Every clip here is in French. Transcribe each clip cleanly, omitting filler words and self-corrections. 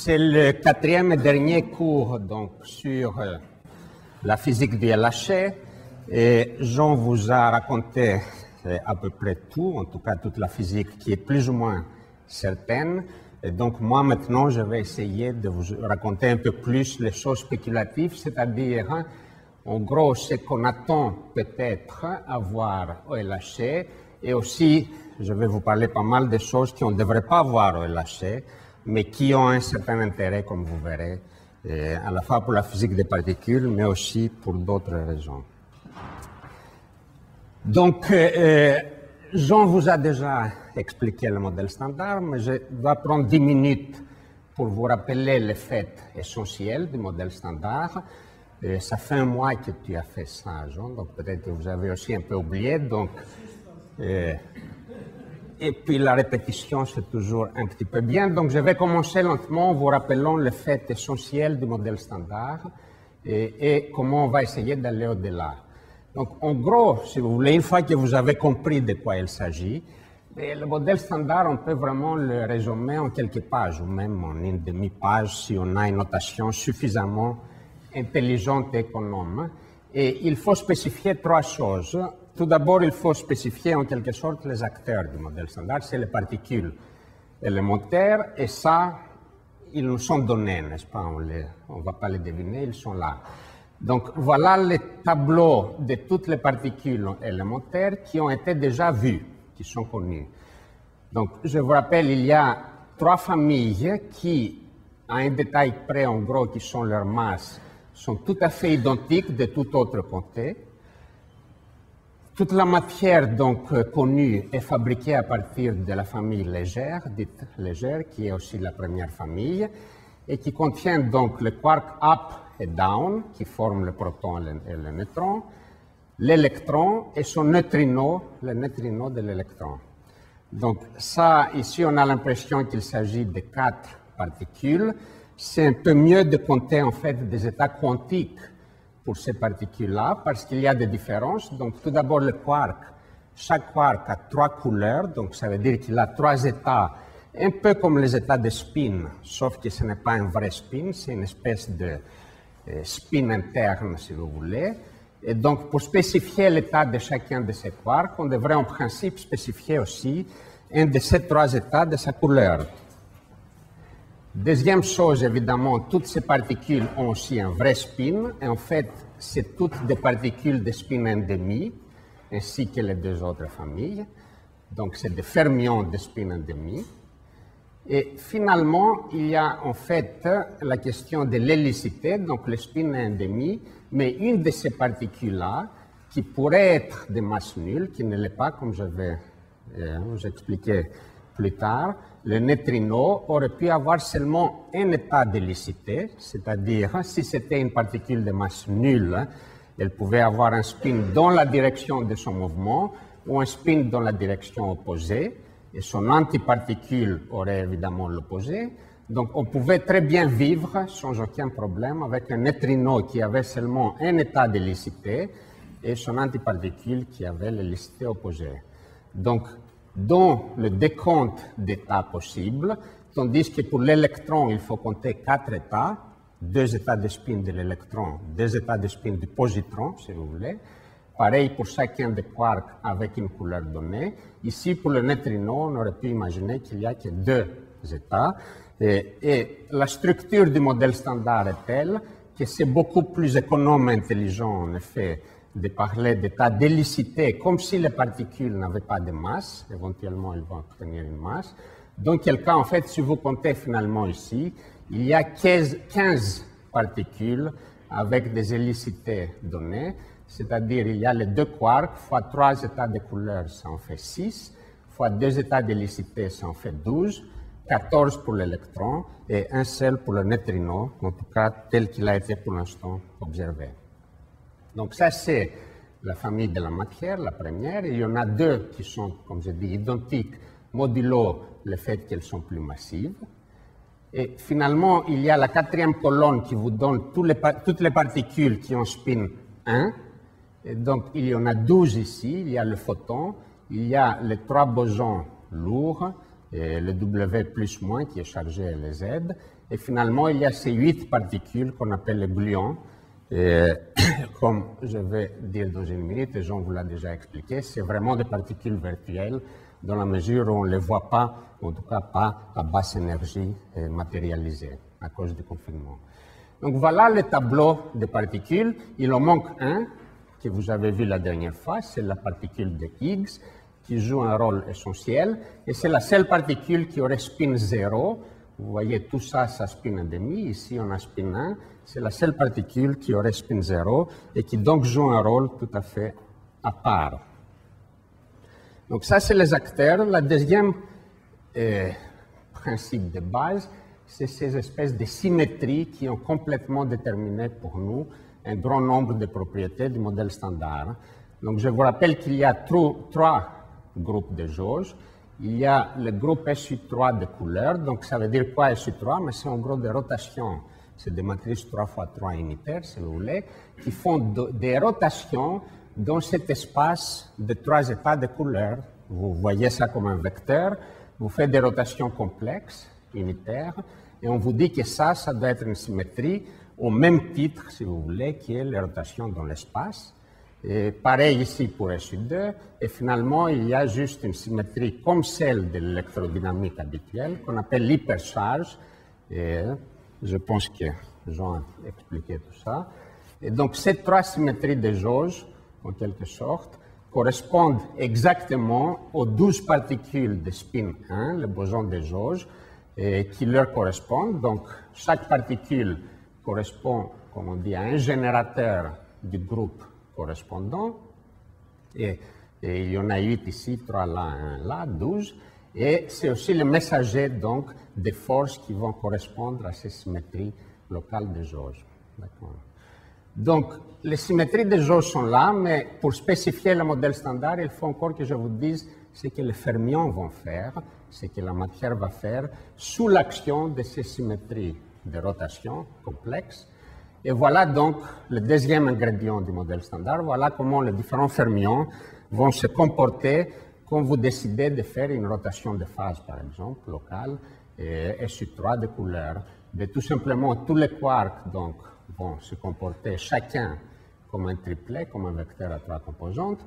C'est le quatrième et dernier cours donc, sur la physique du LHC. Et Jean vous a raconté à peu près tout, en tout cas toute la physique qui est plus ou moins certaine. Et donc moi maintenant je vais essayer de vous raconter un peu plus les choses spéculatives, c'est-à-dire en gros ce qu'on attend peut-être à voir au LHC, et aussi je vais vous parler pas mal de choses qu'on ne devrait pas voir au LHC, mais qui ont un certain intérêt, comme vous verrez, à la fois pour la physique des particules, mais aussi pour d'autres raisons. Donc, Jean vous a déjà expliqué le modèle standard, mais je dois prendre 10 minutes pour vous rappeler les faits essentiels du modèle standard. Ça fait un mois que tu as fait ça, Jean, donc peut-être que vous avez aussi un peu oublié. Donc, et puis la répétition, c'est toujours un petit peu bien. Donc je vais commencer lentement en vous rappelant les faits essentiels du modèle standard et comment on va essayer d'aller au-delà. Donc en gros, si vous voulez, une fois que vous avez compris de quoi il s'agit, le modèle standard, on peut vraiment le résumer en quelques pages ou même en une demi-page si on a une notation suffisamment intelligente et économe. Et il faut spécifier trois choses. Tout d'abord, il faut spécifier en quelque sorte les acteurs du modèle standard, c'est les particules élémentaires, et ça, ils nous sont donnés, n'est-ce pas? On ne va pas les deviner, ils sont là. Donc voilà les tableaux de toutes les particules élémentaires qui ont été déjà vus, qui sont connus. Donc je vous rappelle, il y a trois familles qui, à un détail près en gros, qui sont leurs masses, sont tout à fait identiques de tout autre côté. Toute la matière donc connue est fabriquée à partir de la famille légère, dite légère, qui est aussi la première famille, et qui contient donc le quark up et down, qui forment le proton et le neutron, l'électron et son neutrino, le neutrino de l'électron. Donc ça, ici, on a l'impression qu'il s'agit de 4 particules. C'est un peu mieux de compter en fait des états quantiques pour ces particules-là, parce qu'il y a des différences. Donc, tout d'abord, le quark. Chaque quark a 3 couleurs, donc ça veut dire qu'il a 3 états, un peu comme les états de spin, sauf que ce n'est pas un vrai spin, c'est une espèce de spin interne, si vous voulez. Et donc, pour spécifier l'état de chacun de ces quarks, on devrait en principe spécifier aussi un de ces 3 états de sa couleur. Deuxième chose, évidemment, toutes ces particules ont aussi un vrai spin. Et en fait, c'est toutes des particules de spin 1,5, ainsi que les 2 autres familles. Donc, c'est des fermions de spin 1,5. Et finalement, il y a en fait la question de l'hélicité, donc le spin 1,5, mais une de ces particules-là, qui pourrait être de masse nulle, qui ne l'est pas, comme je vais vous expliquer plus tard, le neutrino aurait pu avoir seulement un état d'hélicité, c'est-à-dire si c'était une particule de masse nulle, elle pouvait avoir un spin dans la direction de son mouvement ou un spin dans la direction opposée, et son antiparticule aurait évidemment l'opposé. Donc on pouvait très bien vivre sans aucun problème avec un neutrino qui avait seulement un état d'hélicité et son antiparticule qui avait l'hélicité opposée. Donc dans le décompte d'états possibles, tandis que pour l'électron, il faut compter 4 états, 2 états de spin de l'électron, 2 états de spin du positron, si vous voulez. Pareil pour chacun des quarks avec une couleur donnée. Ici, pour le neutrino, on aurait pu imaginer qu'il n'y a que 2 états. Et la structure du modèle standard est telle que c'est beaucoup plus économe et intelligent, en effet, de parler d'état d'hélicité, comme si les particules n'avaient pas de masse. Éventuellement, elles vont obtenir une masse. Dans quel cas, en fait, si vous comptez finalement ici, il y a 15 particules avec des hélicités données, c'est-à-dire il y a les 2 quarks fois 3 états de couleur, ça en fait 6, fois 2 états d'hélicité, ça en fait 12, 14 pour l'électron et un seul pour le neutrino, en tout cas tel qu'il a été pour l'instant observé. Donc ça, c'est la famille de la matière, la première. Et il y en a 2 qui sont, comme je dis, identiques, modulo le fait qu'elles sont plus massives. Et finalement, il y a la 4e colonne qui vous donne toutes les particules qui ont spin 1. Et donc, il y en a 12 ici. Il y a le photon, il y a les 3 bosons lourds, et le W plus moins qui est chargé et les Z. Et finalement, il y a ces 8 particules qu'on appelle les gluons. Et comme je vais dire dans une minute, et Jean vous l'a déjà expliqué, c'est vraiment des particules virtuelles dans la mesure où on ne les voit pas, ou en tout cas pas à basse énergie matérialisée à cause du confinement. Donc voilà le tableau des particules. Il en manque un que vous avez vu la dernière fois, c'est la particule de Higgs qui joue un rôle essentiel et c'est la seule particule qui aurait spin 0. Vous voyez tout ça, ça spin 1,5. Ici, on a spin 1. C'est la seule particule qui aurait spin 0 et qui donc joue un rôle tout à fait à part. Donc ça, c'est les acteurs. La deuxième principe de base, c'est ces espèces de symétries qui ont complètement déterminé pour nous un grand nombre de propriétés du modèle standard. Donc je vous rappelle qu'il y a trois groupes de jauges. Il y a le groupe SU3 de couleurs. Donc ça veut dire quoi SU3? Mais c'est en gros des rotations. C'est des matrices 3 x 3 unitaires, si vous voulez, qui font des rotations dans cet espace de 3 états de couleurs. Vous voyez ça comme un vecteur. Vous faites des rotations complexes, unitaires, et on vous dit que ça doit être une symétrie au même titre, si vous voulez, qui est les rotations dans l'espace. Et pareil ici pour SU2, et finalement, il y a juste une symétrie comme celle de l'électrodynamique habituelle, qu'on appelle l'hypercharge, et je pense que Jean a expliqué tout ça. Et donc, ces trois symétries de jauge, en quelque sorte, correspondent exactement aux 12 particules de spin 1, le boson de jauge, qui leur correspondent. Donc, chaque particule correspond, comme on dit, à un générateur du groupe correspondant. Et il y en a 8 ici, 3 là, 1 là, 12. Et c'est aussi le messager, donc, des forces qui vont correspondre à ces symétries locales de jauge. Donc, les symétries de jauge sont là, mais pour spécifier le modèle standard, il faut encore que je vous dise ce que les fermions vont faire, ce que la matière va faire, sous l'action de ces symétries de rotation complexes. Et voilà donc le deuxième ingrédient du modèle standard. Voilà comment les différents fermions vont se comporter quand vous décidez de faire une rotation de phase, par exemple, locale, et SU3 de couleur. Mais tout simplement, tous les quarks donc, vont se comporter chacun comme un triplet, comme un vecteur à 3 composantes.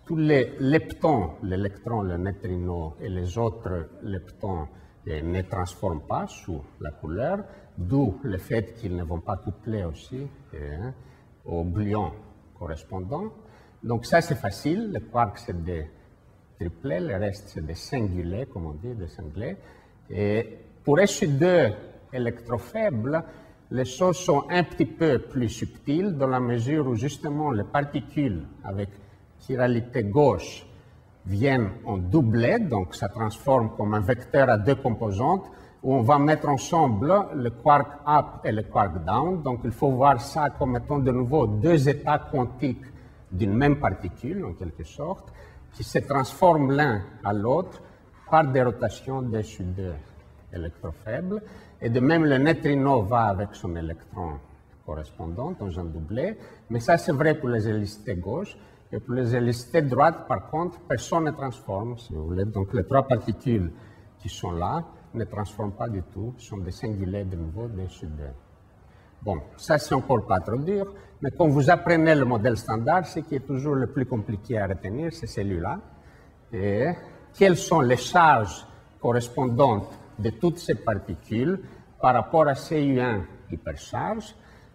Tous les leptons, l'électron, le neutrino et les autres leptons ne transforment pas sous la couleur, d'où le fait qu'ils ne vont pas coupler aussi aux gluons correspondants. Donc ça, c'est facile. Les quarks, c'est des triplets, le reste, c'est des singulets, comme on dit, des singlets. Et pour SU2 électrofaibles, les choses sont un petit peu plus subtiles dans la mesure où justement les particules avec chiralité gauche viennent en doublet, donc ça transforme comme un vecteur à 2 composantes, où on va mettre ensemble le quark up et le quark down. Donc il faut voir ça comme étant de nouveau 2 états quantiques d'une même particule, en quelque sorte, qui se transforment l'un à l'autre par des rotations d'SU2 électrofaibles. Et de même, le neutrino va avec son électron correspondant dans un doublet. Mais ça, c'est vrai pour les hélicités gauche. Et pour les hélicités droite, par contre, personne ne transforme, si vous voulez. Donc, les 3 particules qui sont là ne transforment pas du tout. Ce sont des singulets de nouveau de SU2. Bon, ça, c'est encore pas trop dur. Mais quand vous apprenez le modèle standard, ce qui est toujours le plus compliqué à retenir, c'est celui-là. Et quelles sont les charges correspondantes de toutes ces particules par rapport à CU1 hypercharge.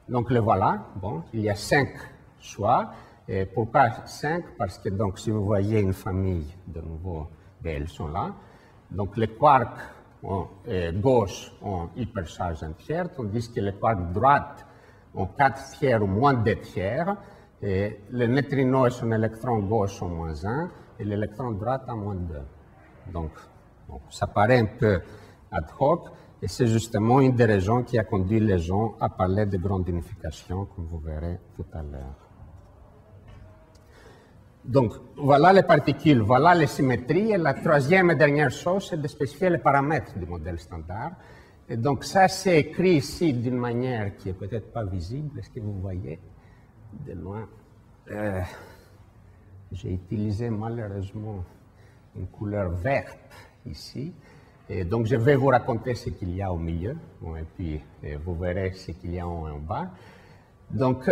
Donc le voilà, bon, il y a 5 choix. Et pourquoi 5? Parce que donc si vous voyez une famille, de nouveau, elles sont là. Donc les quarks gauche ont hypercharge 1 tiers, tandis que les quarks droite ont 4 tiers ou moins 2 tiers. Et le neutrino et son électron gauche ont moins 1, et l'électron droite a moins 2. Donc, bon, ça paraît un peu ad hoc, et c'est justement une des raisons qui a conduit les gens à parler de grande unification, comme vous verrez tout à l'heure. Donc, voilà les particules, voilà les symétries, et la troisième et dernière chose, c'est de spécifier les paramètres du modèle standard. Et donc, ça, c'est écrit ici d'une manière qui est peut-être pas visible. Est-ce que vous voyez de loin? J'ai utilisé malheureusement une couleur verte ici. Et donc, je vais vous raconter ce qu'il y a au milieu, bon, et puis vous verrez ce qu'il y a en haut et en bas. Donc,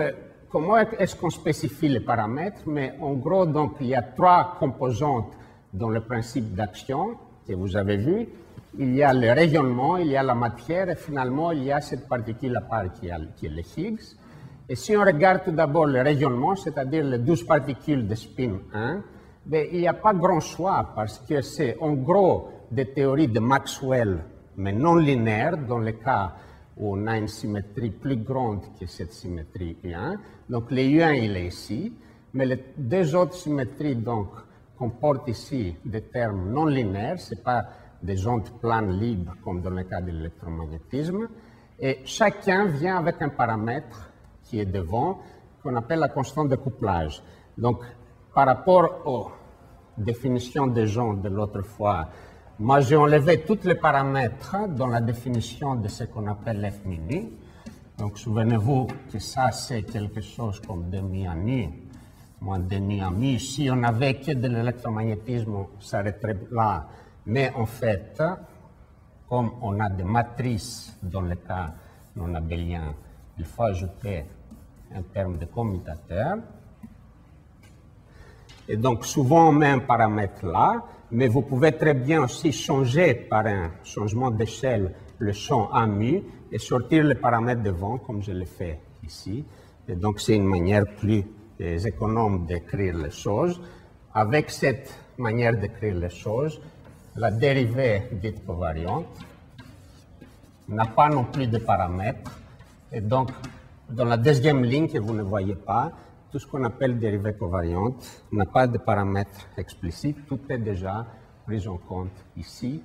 comment est-ce qu'on spécifie les paramètres? Mais en gros, donc, il y a 3 composantes dans le principe d'action que vous avez vu. Il y a le rayonnement, il y a la matière, et finalement, il y a cette particule à part qui est le Higgs. Et si on regarde tout d'abord le rayonnement, c'est-à-dire les 12 particules de spin 1, ben, il n'y a pas grand choix parce que c'est en gros des théories de Maxwell, mais non linéaires, dans le cas où on a une symétrie plus grande que cette symétrie U1. Donc le U1, il est ici, mais les 2 autres symétries donc, comportent ici des termes non linéaires, ce n'est pas des ondes planes libres comme dans le cas de l'électromagnétisme, et chacun vient avec un paramètre qui est devant, qu'on appelle la constante de couplage. Donc, par rapport aux définitions des gens de l'autre fois, moi j'ai enlevé tous les paramètres dans la définition de ce qu'on appelle F mini. Donc, souvenez-vous que ça, c'est quelque chose comme demi à nu, moins demi à mi. Si on n'avait que de l'électromagnétisme, on s'arrêterait là. Mais en fait, comme on a des matrices dans le cas non abélien, il faut ajouter un terme de commutateur. Et donc, souvent, on met un paramètre là, mais vous pouvez très bien aussi changer par un changement d'échelle le champ à mu et sortir le paramètre devant, comme je l'ai fait ici. Et donc, c'est une manière plus économe d'écrire les choses. Avec cette manière d'écrire les choses, la dérivée dite covariante n'a pas non plus de paramètres. Et donc, dans la deuxième ligne que vous ne voyez pas, tout ce qu'on appelle dérivée covariante n'a pas de paramètres explicites. Tout est déjà pris en compte ici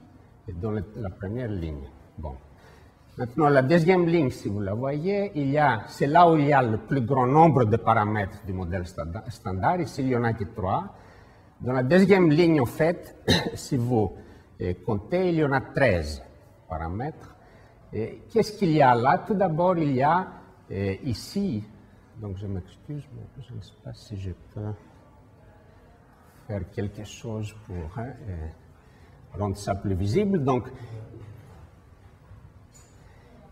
et dans la première ligne. Bon. Maintenant, la deuxième ligne, si vous la voyez, c'est là où il y a le plus grand nombre de paramètres du modèle standard. Ici, il n'y en a que 3. Dans la deuxième ligne, en fait, si vous comptez, il y en a 13 paramètres. Qu'est-ce qu'il y a là? Tout d'abord, il y a ici, donc je m'excuse, mais je ne sais pas si je peux faire quelque chose pour rendre ça plus visible. Donc,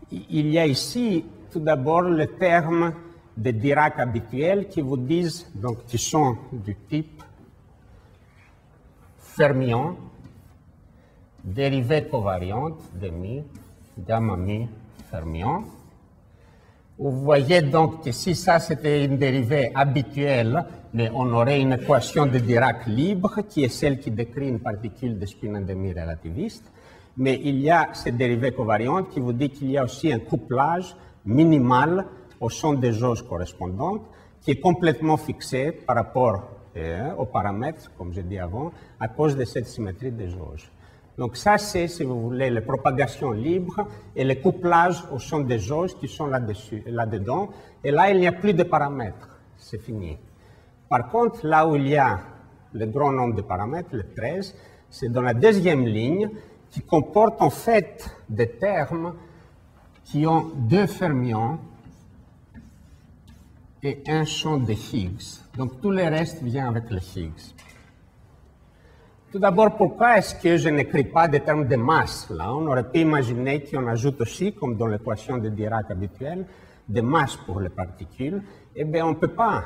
il y a ici, tout d'abord, le terme de Dirac habituels qui vous disent, donc qui sont du type fermion, dérivée covariante de mi, gamma mi, fermion. Vous voyez donc que si ça c'était une dérivée habituelle, mais on aurait une équation de Dirac libre qui est celle qui décrit une particule de spin 1,5 relativiste. Mais il y a cette dérivée covariante qui vous dit qu'il y a aussi un couplage minimal au champ des jauges correspondantes qui est complètement fixé par rapport aux paramètres, comme j'ai dit avant, à cause de cette symétrie des jauges. Donc ça, c'est, si vous voulez, les propagations libres et les couplages au champ des jauges qui sont là-dedans. Et là, il n'y a plus de paramètres. C'est fini. Par contre, là où il y a le grand nombre de paramètres, le 13, c'est dans la deuxième ligne qui comporte en fait des termes qui ont 2 fermions et un champ de Higgs. Donc tout le reste vient avec le Higgs. Tout d'abord, pourquoi est-ce que je n'écris pas des termes de masse là? On aurait pu imaginer qu'on ajoute aussi, comme dans l'équation de Dirac habituelle, des masses pour les particules. Eh bien, on ne peut pas,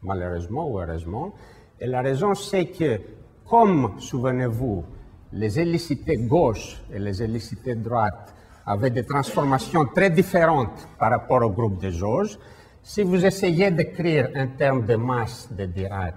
malheureusement ou heureusement. Et la raison, c'est que, comme, souvenez-vous, les hélicités gauche et les hélicités droite avaient des transformations très différentes par rapport au groupe de jauge, si vous essayez d'écrire un terme de masse de Dirac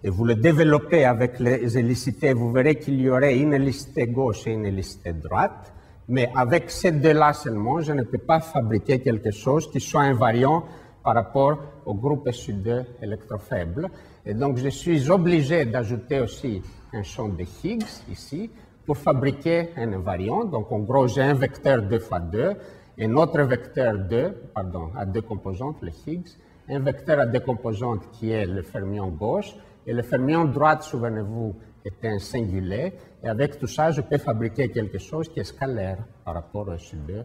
et vous le développez avec les hélicités, vous verrez qu'il y aurait une hélicité gauche et une hélicité droite, mais avec ces deux-là seulement, je ne peux pas fabriquer quelque chose qui soit invariant par rapport au groupe SU2 électrofaible. Et donc, je suis obligé d'ajouter aussi un champ de Higgs ici pour fabriquer un invariant. Donc, en gros, j'ai un vecteur 2 fois 2, un autre vecteur 2, pardon, à 2 composantes, le Higgs, un vecteur à 2 composantes qui est le fermion gauche, et le fermion droite, souvenez-vous, est un singulier. Et avec tout ça, je peux fabriquer quelque chose qui est scalaire par rapport au SU2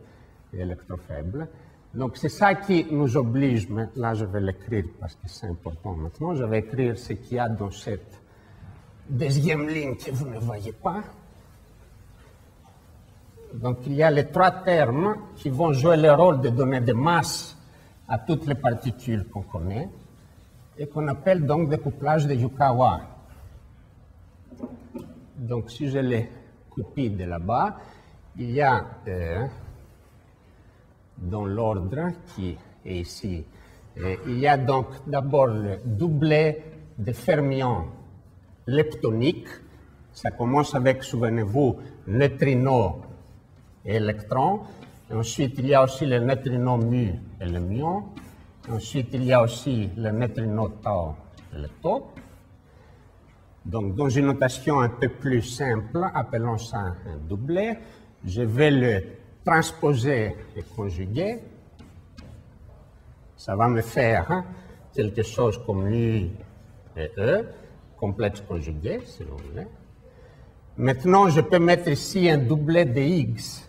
électrofaible. Donc, c'est ça qui nous oblige, mais là, je vais l'écrire parce que c'est important maintenant. Je vais écrire ce qu'il y a dans cette deuxième ligne que vous ne voyez pas. Donc, il y a les trois termes qui vont jouer le rôle de donner des masses à toutes les particules qu'on connaît et qu'on appelle donc découplage de Yukawa. Donc, si je les copie de là-bas, il y a dans l'ordre qui est ici, il y a donc d'abord le doublet de fermions leptoniques. Ça commence avec, souvenez-vous, neutrino et électron. Et ensuite, il y a aussi le neutrino mu et le muon. Ensuite, il y a aussi le neutrino tau et le tau. Donc, dans une notation un peu plus simple, appelons ça un doublet, je vais le transposer et conjuguer. Ça va me faire quelque chose comme U et E, complexe conjugué, si vous voulez. Maintenant, je peux mettre ici un doublet de Higgs.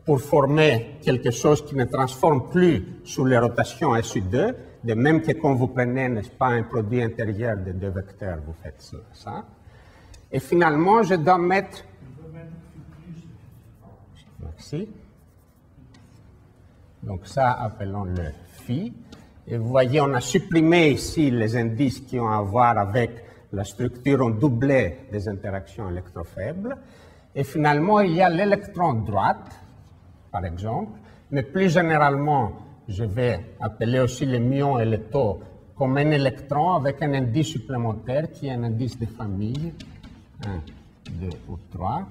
Pour former quelque chose qui ne transforme plus sous les rotations SU2, de même que quand vous prenez, n'est-ce pas, un produit intérieur de deux vecteurs, vous faites ça. Et finalement, je dois mettre... Merci. Donc ça, appelons-le phi. Et vous voyez, on a supprimé ici les indices qui ont à voir avec la structure en doublet des interactions électrofaibles. Et finalement, il y a l'électron droite, par exemple, mais plus généralement, je vais appeler aussi le muon et le tau comme un électron avec un indice supplémentaire qui est un indice de famille, 1, 2 ou 3,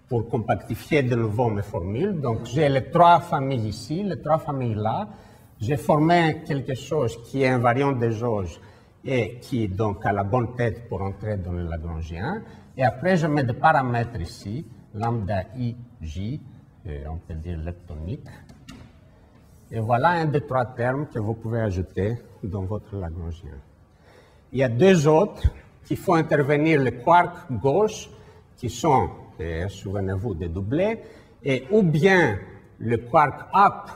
pour compactifier de nouveau mes formules. Donc, j'ai les trois familles ici, les trois familles là. J'ai formé quelque chose qui est invariant de jauge et qui donc a la bonne tête pour entrer dans le Lagrangien. Et après, je mets des paramètres ici, lambda I, J, on peut dire leptonique. Et voilà un des trois termes que vous pouvez ajouter dans votre Lagrangien. Il y a deux autres qui font intervenir les quarks gauche, qui sont, souvenez-vous, des doublets, et ou bien le quark up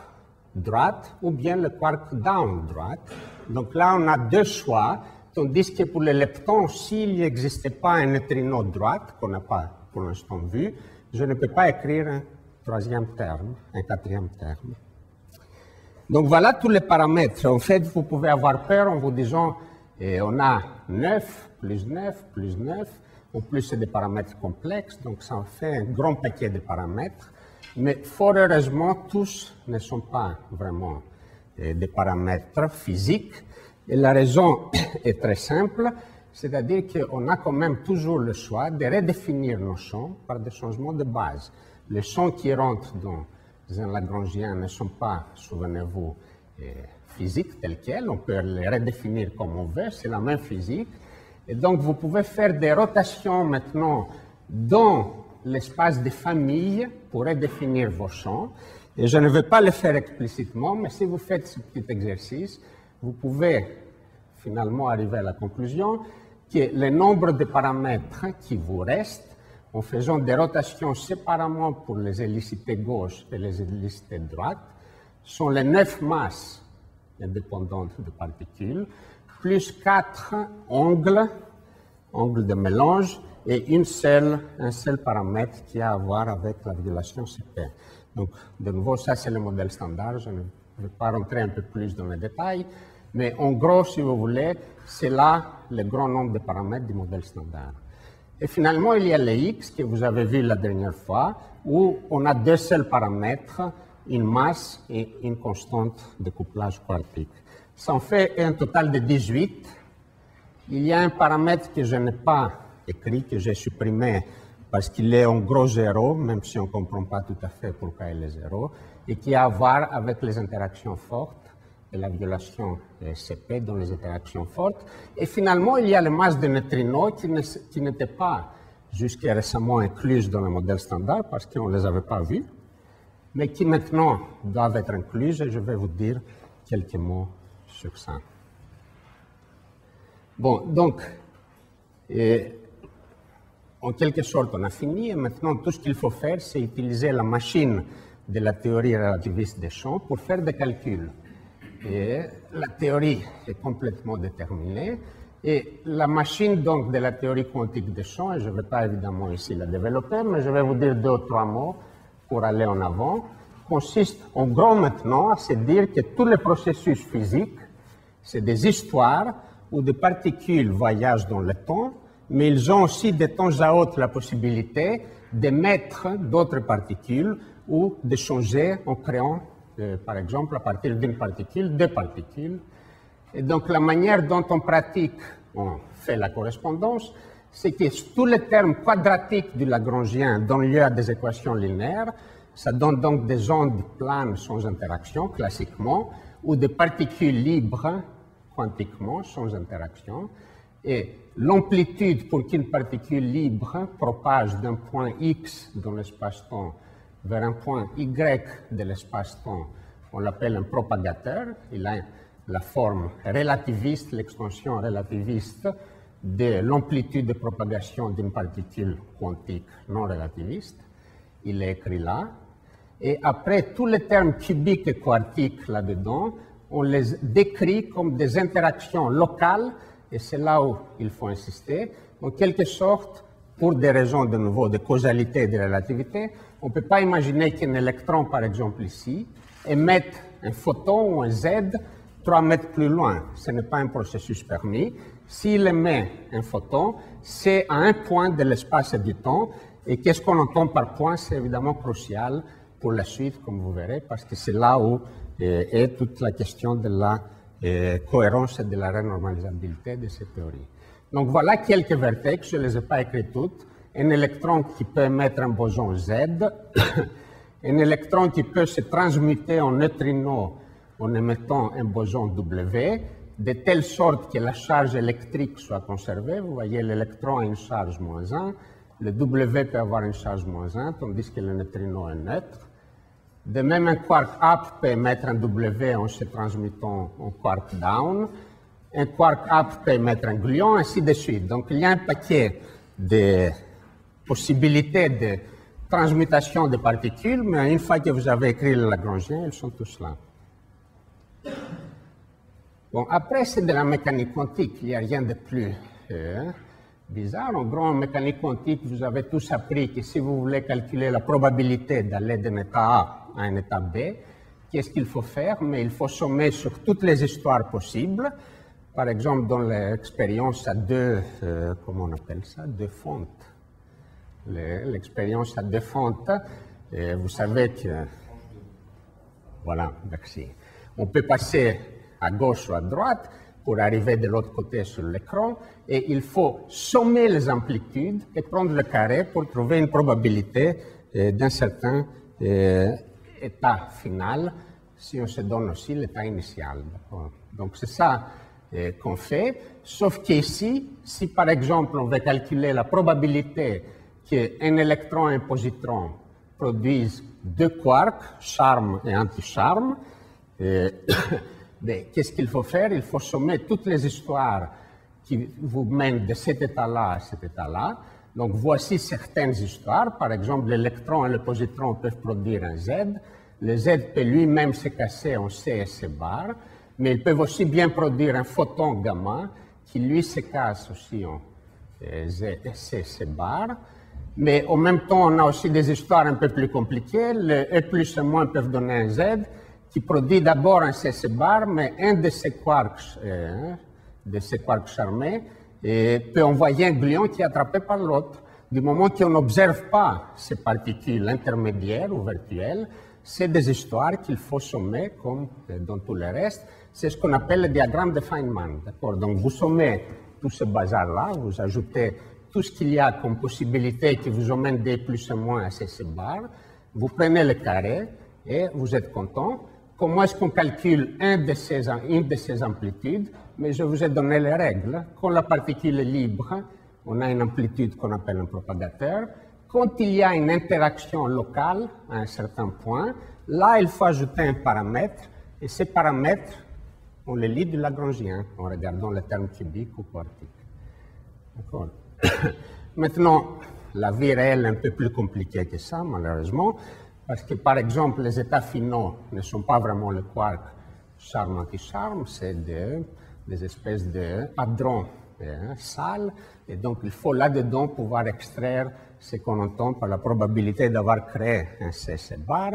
droite, ou bien le quark down droite. Donc là, on a deux choix, tandis que pour les leptons, s'il n'existait pas un neutrino droite, qu'on n'a pas pour l'instant vu, je ne peux pas écrire un troisième terme, un quatrième terme. Donc voilà tous les paramètres. En fait, vous pouvez avoir peur en vous disant, on a 9, plus 9, plus 9. En plus, c'est des paramètres complexes, donc ça en fait un grand paquet de paramètres. Mais fort heureusement, tous ne sont pas vraiment des paramètres physiques. Et la raison est très simple, c'est-à-dire qu'on a quand même toujours le choix de redéfinir nos champs par des changements de base. Les champs qui rentrent dans un Lagrangien ne sont pas, souvenez-vous, physiques tels quels. On peut les redéfinir comme on veut, c'est la même physique. Et donc, vous pouvez faire des rotations maintenant dans l'espace des familles pour redéfinir vos champs. Et je ne vais pas le faire explicitement, mais si vous faites ce petit exercice, vous pouvez finalement arriver à la conclusion que le nombre de paramètres qui vous restent, en faisant des rotations séparément pour les hélicités gauche et les hélicités droite, sont les 9 masses indépendantes de particules, plus 4 angles de mélange, et un seul paramètre qui a à voir avec la régulation CP. Donc, de nouveau, ça c'est le modèle standard, je ne vais pas rentrer un peu plus dans les détails, mais en gros, si vous voulez, c'est là le grand nombre de paramètres du modèle standard. Et finalement, il y a les X que vous avez vu la dernière fois, où on a deux seuls paramètres, une masse et une constante de couplage quartique. Ça en fait un total de 18. Il y a un paramètre que je n'ai pas écrit, que j'ai supprimé parce qu'il est en gros zéro, même si on ne comprend pas tout à fait pourquoi il est zéro, et qui a à voir avec les interactions fortes et la violation CP dans les interactions fortes. Et finalement, il y a les masses de neutrinos qui n'étaient pas jusqu'à récemment incluses dans le modèle standard parce qu'on ne les avait pas vues, mais qui maintenant doivent être incluses, et je vais vous dire quelques mots sur ça. Bon, donc, en quelque sorte, on a fini, et maintenant, tout ce qu'il faut faire, c'est utiliser la machine de la théorie relativiste des champs pour faire des calculs. Et la théorie est complètement déterminée. Et la machine donc de la théorie quantique des champs, et je ne vais pas évidemment ici la développer, mais je vais vous dire 2 ou 3 mots pour aller en avant, consiste en gros maintenant à se dire que tous les processus physiques, c'est des histoires où des particules voyagent dans le temps, mais ils ont aussi de temps à autre la possibilité d'émettre d'autres particules ou de changer en créant, par exemple, à partir d'une particule, 2 particules. Et donc la manière dont on fait la correspondance, c'est que tous les termes quadratiques du Lagrangien donnent lieu à des équations linéaires. Ça donne donc des ondes planes sans interaction, classiquement, ou des particules libres, quantiquement, sans interaction. Et l'amplitude pour qu'une particule libre propage d'un point X dans l'espace-temps vers un point Y de l'espace-temps, on l'appelle un propagateur. Il a la forme relativiste, l'extension relativiste de l'amplitude de propagation d'une particule quantique non relativiste. Il est écrit là. Et après, tous les termes cubiques et quartiques là-dedans, on les décrit comme des interactions locales, et c'est là où il faut insister. En quelque sorte, pour des raisons de nouveau de causalité et de relativité, on ne peut pas imaginer qu'un électron, par exemple ici, émette un photon ou un Z 3 mètres plus loin. Ce n'est pas un processus permis. S'il émet un photon, c'est à un point de l'espace et du temps. Et qu'est-ce qu'on entend par point? C'est évidemment crucial pour la suite, comme vous verrez, parce que c'est là où est toute la question de la cohérence et de la renormalisabilité de ces théories. Donc voilà quelques vertex, je ne les ai pas écrits toutes. Un électron qui peut émettre un boson Z, un électron qui peut se transmuter en neutrino en émettant un boson W, de telle sorte que la charge électrique soit conservée. Vous voyez, l'électron a une charge -1, le W peut avoir une charge -1, tandis que le neutrino est neutre. De même, un quark up peut émettre un W en se transmutant en quark down. Un quark up peut émettre un gluon, ainsi de suite. Donc, il y a un paquet de possibilités de transmutation de particules, mais une fois que vous avez écrit le Lagrangien, ils sont tous là. Bon, après, c'est de la mécanique quantique. Il n'y a rien de plus bizarre. En gros, en mécanique quantique, vous avez tous appris que si vous voulez calculer la probabilité d'aller d'un état A à un état B, qu'est-ce qu'il faut faire? Mais il faut sommer sur toutes les histoires possibles. Par exemple, dans l'expérience à comment on appelle ça? 2 fentes. L'expérience à 2 fentes, vous savez que... Voilà, merci. On peut passer à gauche ou à droite pour arriver de l'autre côté sur l'écran, et il faut sommer les amplitudes et prendre le carré pour trouver une probabilité d'un certain état final, si on se donne aussi l'état initial. Donc c'est ça qu'on fait, sauf qu'ici, si par exemple on veut calculer la probabilité qu'un électron et un positron produisent 2 quarks, charme et anti-charme, qu'est-ce qu'il faut faire? Il faut sommer toutes les histoires qui vous mènent de cet état-là à cet état-là. Donc voici certaines histoires. Par exemple, l'électron et le positron peuvent produire un Z. Le Z peut lui-même se casser en C et C bar, mais ils peuvent aussi bien produire un photon gamma qui lui se casse aussi en Z et C, C bar. Mais en même temps, on a aussi des histoires un peu plus compliquées. Le E plus et moins peuvent donner un Z qui produit d'abord un CC bar, mais un de ces quarks charmés peut envoyer un gluon qui est attrapé par l'autre. Du moment qu'on n'observe pas ces particules intermédiaires ou virtuelles, c'est des histoires qu'il faut sommer comme dans tout le reste. C'est ce qu'on appelle le diagramme de Feynman. Donc vous sommez tout ce bazar-là, vous ajoutez tout ce qu'il y a comme possibilité qui vous emmène des plus et moins à CC bar, vous prenez le carré et vous êtes content. Comment est-ce qu'on calcule une de ces amplitudes? Mais je vous ai donné les règles. Quand la particule est libre, on a une amplitude qu'on appelle un propagateur. Quand il y a une interaction locale à un certain point, là, il faut ajouter un paramètre. Et ces paramètres, on les lit du Lagrangien en regardant les termes cubiques ou quartiques. D'accord. Maintenant, la vie réelle est un peu plus compliquée que ça, malheureusement. Parce que, par exemple, les états finaux ne sont pas vraiment les quarks, charme-anticharme, c'est des espèces de hadrons sales. Et donc, il faut là-dedans pouvoir extraire ce qu'on entend par la probabilité d'avoir créé un CC bar.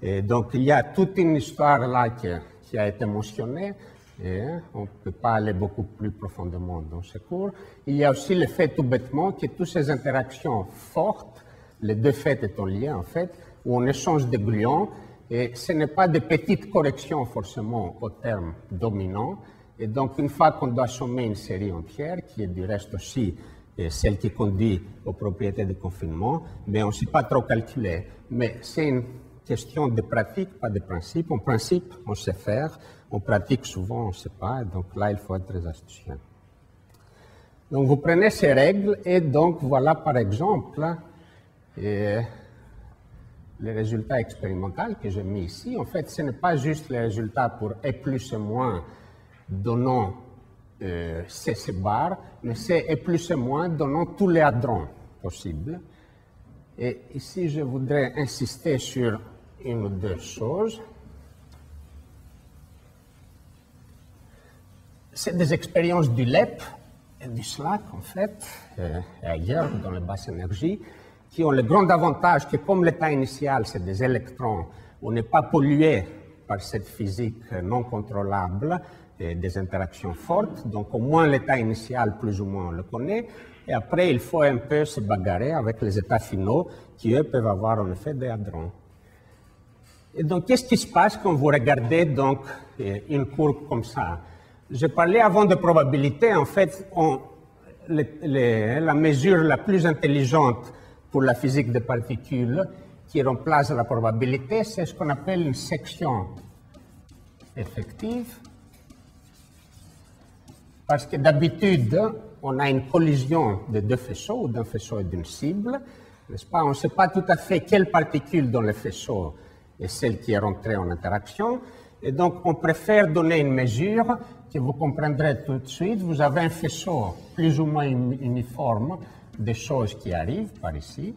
Et donc, il y a toute une histoire là qui a été mentionnée. Et on ne peut pas aller beaucoup plus profondément dans ce cours. Il y a aussi le fait tout bêtement que toutes ces interactions fortes, les deux faits étant liés en fait, où on échange des gluons, et ce n'est pas des petites corrections forcément au terme dominant. Et donc, une fois qu'on doit sommer une série entière, qui est du reste aussi celle qui conduit aux propriétés de confinement, mais on ne sait pas trop calculer. Mais c'est une question de pratique, pas de principe. En principe, on sait faire. En pratique, souvent, on ne sait pas. Donc là, il faut être très astucieux. Donc, vous prenez ces règles et donc, voilà, par exemple, les résultats expérimentaux que j'ai mis ici. En fait, ce n'est pas juste les résultats pour E plus et moins donnant CC bar, mais c'est E plus et moins donnant tous les hadrons possibles. Et ici, je voudrais insister sur une ou deux choses. C'est des expériences du LEP et du SLAC, en fait, et ailleurs, dans les basses énergies, qui ont le grand avantage que, comme l'état initial, c'est des électrons, on n'est pas pollué par cette physique non contrôlable et des interactions fortes. Donc, au moins, l'état initial, plus ou moins, on le connaît. Et après, il faut un peu se bagarrer avec les états finaux qui, eux, peuvent avoir en effet des hadrons. Et donc, qu'est-ce qui se passe quand vous regardez donc une courbe comme ça? J'ai parlé avant de probabilité. En fait, la mesure la plus intelligente pour la physique des particules qui remplace la probabilité, c'est ce qu'on appelle une section effective. Parce que d'habitude, on a une collision de deux faisceaux, ou d'un faisceau et d'une cible, n'est-ce pas? On ne sait pas tout à fait quelle particule dans le faisceau est celle qui est rentrée en interaction. Et donc, on préfère donner une mesure que vous comprendrez tout de suite. Vous avez un faisceau plus ou moins uniforme des choses qui arrivent par ici.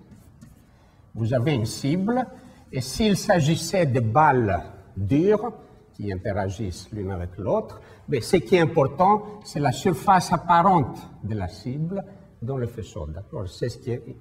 Vous avez une cible. Et s'il s'agissait de balles dures qui interagissent l'une avec l'autre, ce qui est important, c'est la surface apparente de la cible dans le faisceau. D'accord? C'est ce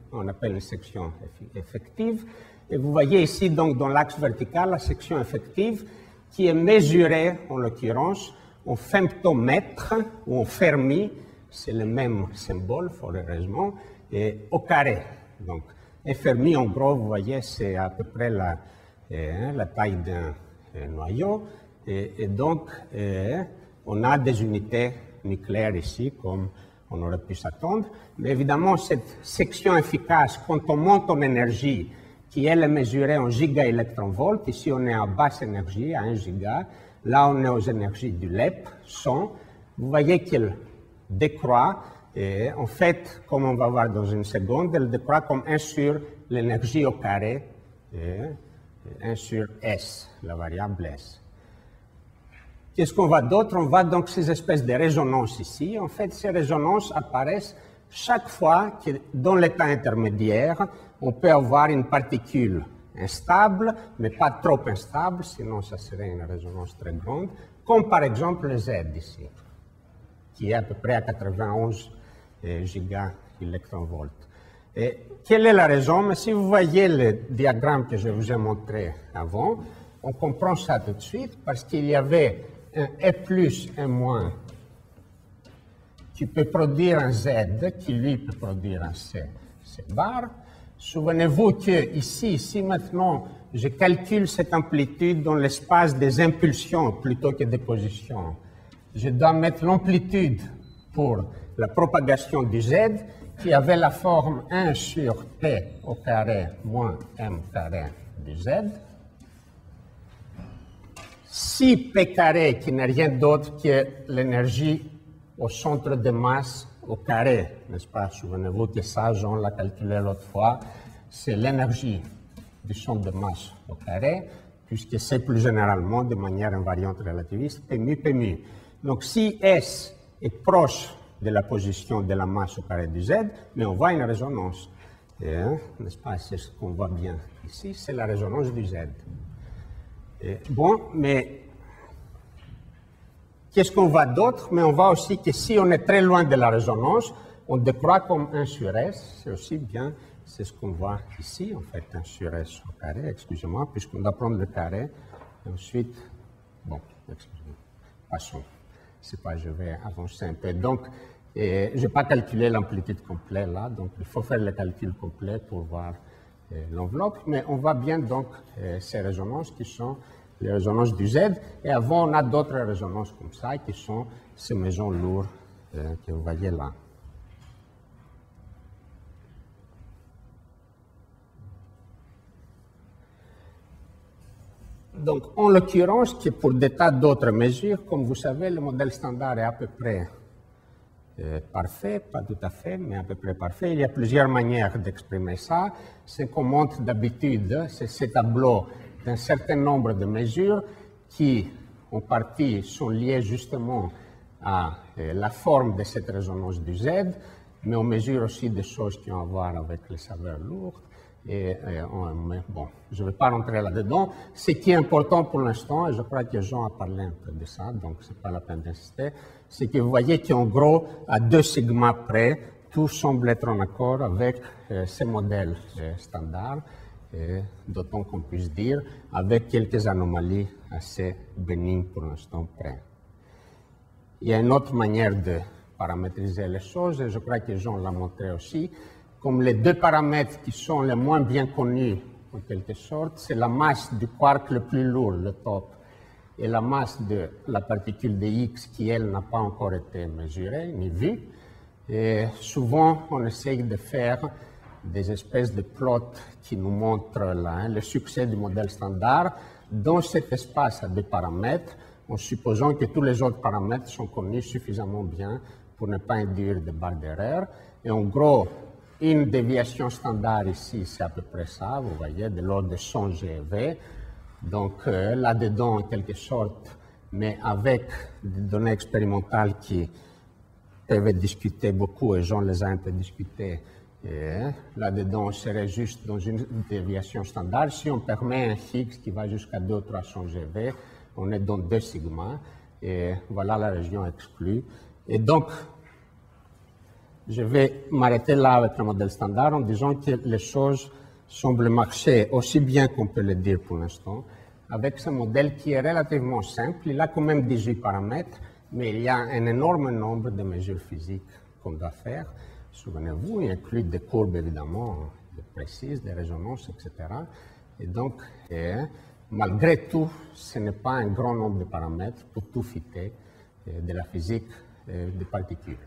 qu'on appelle une section effective. Et vous voyez ici, donc, dans l'axe vertical, la section effective qui est mesurée, en l'occurrence, en femtomètre ou en Fermi, c'est le même symbole, fort heureusement, et au carré. Donc, un Fermi, en gros, vous voyez, c'est à peu près la taille d'un noyau. Et donc, on a des unités nucléaires ici, comme on aurait pu s'attendre. Mais évidemment, cette section efficace, quand on monte en énergie, qui elle est mesurée en gigaélectronvolts, ici on est à basse énergie, à 1 giga, là on est aux énergies du LEP, 100. Vous voyez qu'elle décroît, et en fait, comme on va voir dans une seconde, elle décroît comme 1 sur l'énergie au carré, et 1 sur S, la variable S. Qu'est-ce qu'on voit d'autre? On voit donc ces espèces de résonances ici. En fait, ces résonances apparaissent chaque fois que dans l'état intermédiaire, on peut avoir une particule instable, mais pas trop instable, sinon ça serait une résonance très grande, comme par exemple le Z ici, qui est à peu près à 91 gigaélectronvolts. Et quelle est la raison? Mais si vous voyez le diagramme que je vous ai montré avant, on comprend ça tout de suite, parce qu'il y avait un E plus, un moins, qui peut produire un Z, qui lui peut produire un C bar. Souvenez-vous que ici, si maintenant je calcule cette amplitude dans l'espace des impulsions plutôt que des positions, je dois mettre l'amplitude pour la propagation du Z qui avait la forme 1 sur P au carré moins M carré du Z. Si P carré, qui n'est rien d'autre que l'énergie au centre de masse au carré, n'est-ce pas? Souvenez-vous que ça, Jean l'a calculé l'autre fois, c'est l'énergie du centre de masse au carré, puisque c'est plus généralement, de manière invariante relativiste, P mu. Donc, si S est proche de la position de la masse au carré du Z, mais on voit une résonance, n'est-ce pas? C'est ce qu'on voit bien ici, c'est la résonance du Z. Bon, mais Qu'est-ce qu'on voit d'autre? Mais on voit aussi que si on est très loin de la résonance, on décroît comme 1 sur S. C'est aussi bien, c'est ce qu'on voit ici, en fait, 1 sur S au carré, excusez-moi, puisqu'on doit prendre le carré. Et ensuite, bon, excusez-moi, passons. C'est pas, je vais avancer un peu. Donc, je n'ai pas calculé l'amplitude complète là, donc il faut faire le calcul complet pour voir l'enveloppe, mais on voit bien donc ces résonances qui sont les résonances du Z, et avant on a d'autres résonances comme ça qui sont ces maisons lourdes que vous voyez là. Donc en l'occurrence, pour des tas d'autres mesures, comme vous savez, le modèle standard est à peu près parfait, pas tout à fait, mais à peu près parfait. Il y a plusieurs manières d'exprimer ça. Ce qu'on montre d'habitude, c'est ce tableau d'un certain nombre de mesures qui, en partie, sont liées justement à la forme de cette résonance du Z, mais on mesure aussi des choses qui ont à voir avec les saveurs lourdes. Mais bon, je ne vais pas rentrer là-dedans. Ce qui est important pour l'instant, et je crois que Jean a parlé un peu de ça, donc ce n'est pas la peine d'insister, c'est que vous voyez qu'en gros, à 2 sigma près, tout semble être en accord avec ces modèles standards, d'autant qu'on puisse dire, avec quelques anomalies assez bénignes pour l'instant près. Il y a une autre manière de paramétriser les choses, et je crois que Jean l'a montré aussi. Comme les deux paramètres qui sont les moins bien connus, en quelque sorte, c'est la masse du quark le plus lourd, le top, et la masse de la particule de X qui, elle, n'a pas encore été mesurée ni vue. Et souvent, on essaye de faire des espèces de plots qui nous montrent là, le succès du modèle standard dans cet espace à 2 paramètres, en supposant que tous les autres paramètres sont connus suffisamment bien pour ne pas induire de barres d'erreur. Et en gros, une déviation standard ici, c'est à peu près ça, vous voyez, de l'ordre de 100 GeV. Donc là-dedans, en quelque sorte, mais avec des données expérimentales qui peuvent être discutées beaucoup, et Jean les a un peu discutées, là-dedans, on serait juste dans une déviation standard. Si on permet un Higgs qui va jusqu'à 200 ou 300 GeV, on est dans 2 sigma, et voilà la région exclue. Et donc, je vais m'arrêter là avec le modèle standard en disant que les choses semblent marcher aussi bien qu'on peut le dire pour l'instant, avec ce modèle qui est relativement simple. Il a quand même 18 paramètres, mais il y a un énorme nombre de mesures physiques qu'on doit faire. Souvenez-vous, il inclut des courbes évidemment précises, des résonances, etc. Et donc, malgré tout, ce n'est pas un grand nombre de paramètres pour tout fitter de la physique des particules.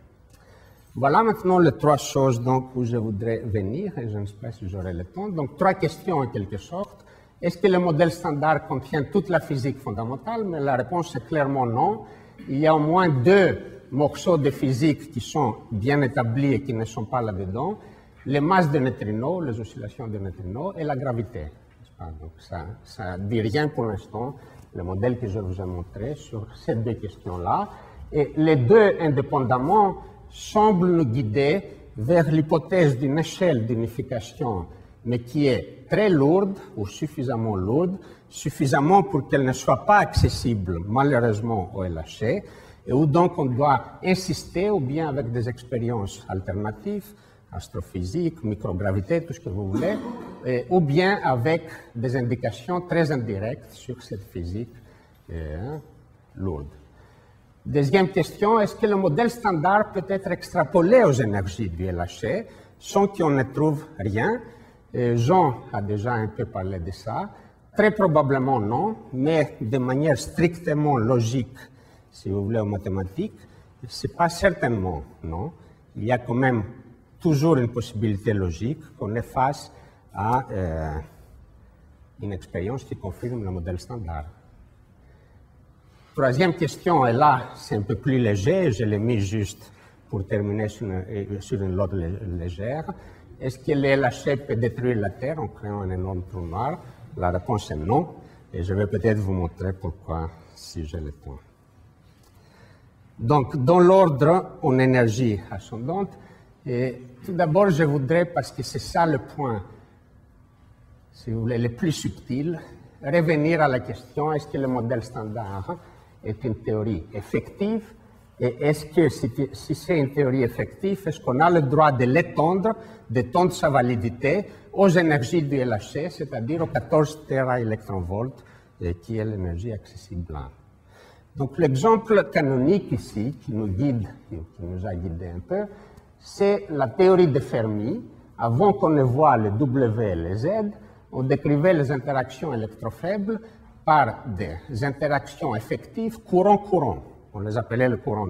Voilà maintenant les 3 choses donc, où je voudrais venir, et je ne sais pas si j'aurai le temps. Donc 3 questions en quelque sorte. Est-ce que le modèle standard contient toute la physique fondamentale? Mais la réponse est clairement non. Il y a au moins 2 morceaux de physique qui sont bien établis et qui ne sont pas là-dedans. Les masses de neutrinos, les oscillations de neutrinos, et la gravité. Donc ça ne dit rien pour l'instant, le modèle que je vous ai montré sur ces 2 questions-là. Et les 2, indépendamment, semble nous guider vers l'hypothèse d'une échelle d'unification, mais qui est très lourde ou suffisamment lourde, suffisamment pour qu'elle ne soit pas accessible malheureusement au LHC, et où donc on doit insister, ou bien avec des expériences alternatives, astrophysique, microgravité, tout ce que vous voulez, ou bien avec des indications très indirectes sur cette physique lourde. Deuxième question, est-ce que le modèle standard peut être extrapolé aux énergies du LHC sans qu'on ne trouve rien? Jean a déjà un peu parlé de ça. Très probablement non, mais de manière strictement logique, si vous voulez, en mathématiques, ce n'est pas certainement non. Il y a quand même toujours une possibilité logique qu'on est face à une expérience qui confirme le modèle standard. Troisième question, et là, c'est un peu plus léger, je l'ai mis juste pour terminer sur une note légère. Est-ce que le LHC peut détruire la Terre en créant un énorme trou noir? La réponse est non, et je vais peut-être vous montrer pourquoi si j'ai le temps. Donc, dans l'ordre en énergie ascendante, et tout d'abord, je voudrais, parce que c'est ça le point, si vous voulez, le plus subtil, revenir à la question, est-ce que le modèle standard est une théorie effective? Et est-ce que si c'est une théorie effective, est-ce qu'on a le droit de l'étendre, d'étendre sa validité aux énergies du LHC, c'est-à-dire aux 14 téraélectronvolts, qui est l'énergie accessible là? Donc l'exemple canonique ici, qui nous a guidé un peu, c'est la théorie de Fermi. Avant qu'on ne voit les W et les Z, on décrivait les interactions électrofaibles par des interactions effectives courant-courant. On les appelait le courant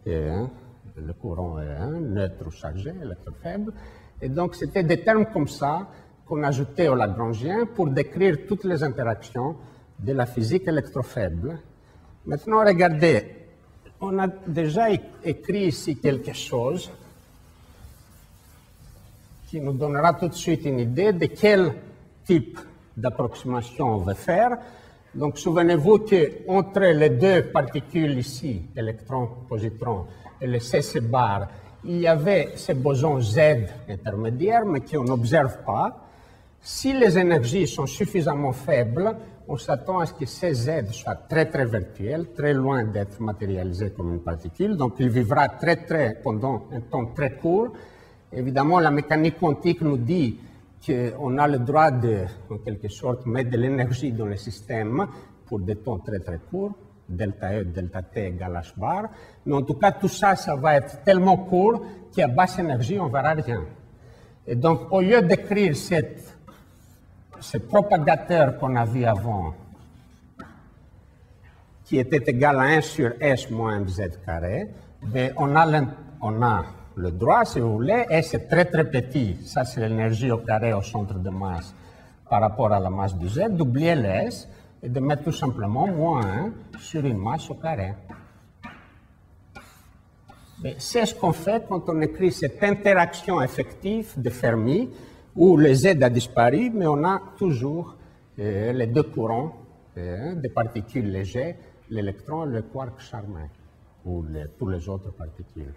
neutre ou chargé, électrofaible. Et donc, c'était des termes comme ça qu'on ajoutait au Lagrangien pour décrire toutes les interactions de la physique électrofaible. Maintenant, regardez, on a déjà écrit ici quelque chose qui nous donnera tout de suite une idée de quel type d'approximation on veut faire. Donc, souvenez-vous qu'entre les deux particules ici, électron, positron, et le CC bar, il y avait ce boson Z intermédiaire, mais qu'on n'observe pas. Si les énergies sont suffisamment faibles, on s'attend à ce que ces Z soient très, très virtuels, très loin d'être matérialisés comme une particule. Donc, il vivra pendant un temps très court. Évidemment, la mécanique quantique nous dit qu'on a le droit de, en quelque sorte, mettre de l'énergie dans le système pour des temps très très courts, delta E, delta T égale H bar. Mais en tout cas, tout ça, ça va être tellement court qu'à basse énergie, on ne verra rien. Et donc, au lieu d'écrire ce propagateur qu'on a vu avant, qui était égal à 1 sur S moins mz carré, mais on a le droit, si vous voulez, et c'est très très petit, ça c'est l'énergie au carré au centre de masse par rapport à la masse de Z, d'oublier le S et de mettre tout simplement moins 1 sur une masse au carré. C'est ce qu'on fait quand on écrit cette interaction effective de Fermi, où le Z a disparu, mais on a toujours les deux courants des particules légères, l'électron et le quark charmant, ou toutes les autres particules.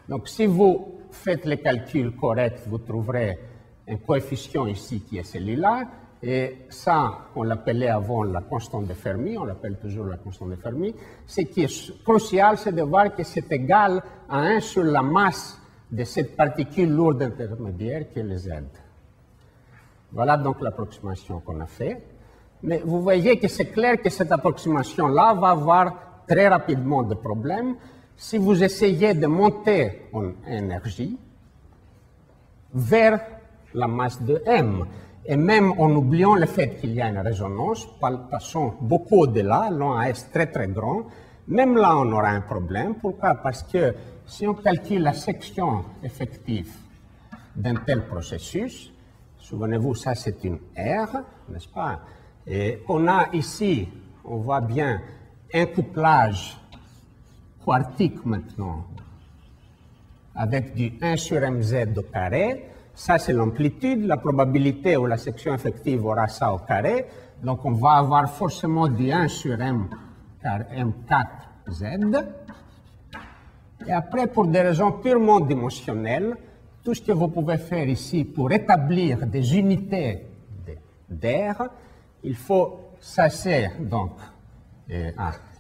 Donc, si vous faites les calculs corrects, vous trouverez un coefficient ici qui est celui-là, et ça, on l'appelait avant la constante de Fermi, on l'appelle toujours la constante de Fermi. Ce qui est crucial, c'est de voir que c'est égal à 1 sur la masse de cette particule lourde intermédiaire qui est le Z. Voilà donc l'approximation qu'on a faite. Mais vous voyez que c'est clair que cette approximation-là va avoir très rapidement des problèmes. Si vous essayez de monter en énergie vers la masse de M, et même en oubliant le fait qu'il y a une résonance, passant beaucoup au-delà, allant à S très très grand, même là on aura un problème. Pourquoi? Parce que si on calcule la section effective d'un tel processus, souvenez-vous, ça c'est une R, n'est-ce pas? Et on a ici, on voit bien, un couplage quartique maintenant, avec du 1 sur mz au carré. Ça, c'est l'amplitude. La probabilité où la section effective aura ça au carré. Donc, on va avoir forcément du 1 sur m4z. Et après, pour des raisons purement dimensionnelles, tout ce que vous pouvez faire ici pour établir des unités d'air, il faut, ça c'est donc,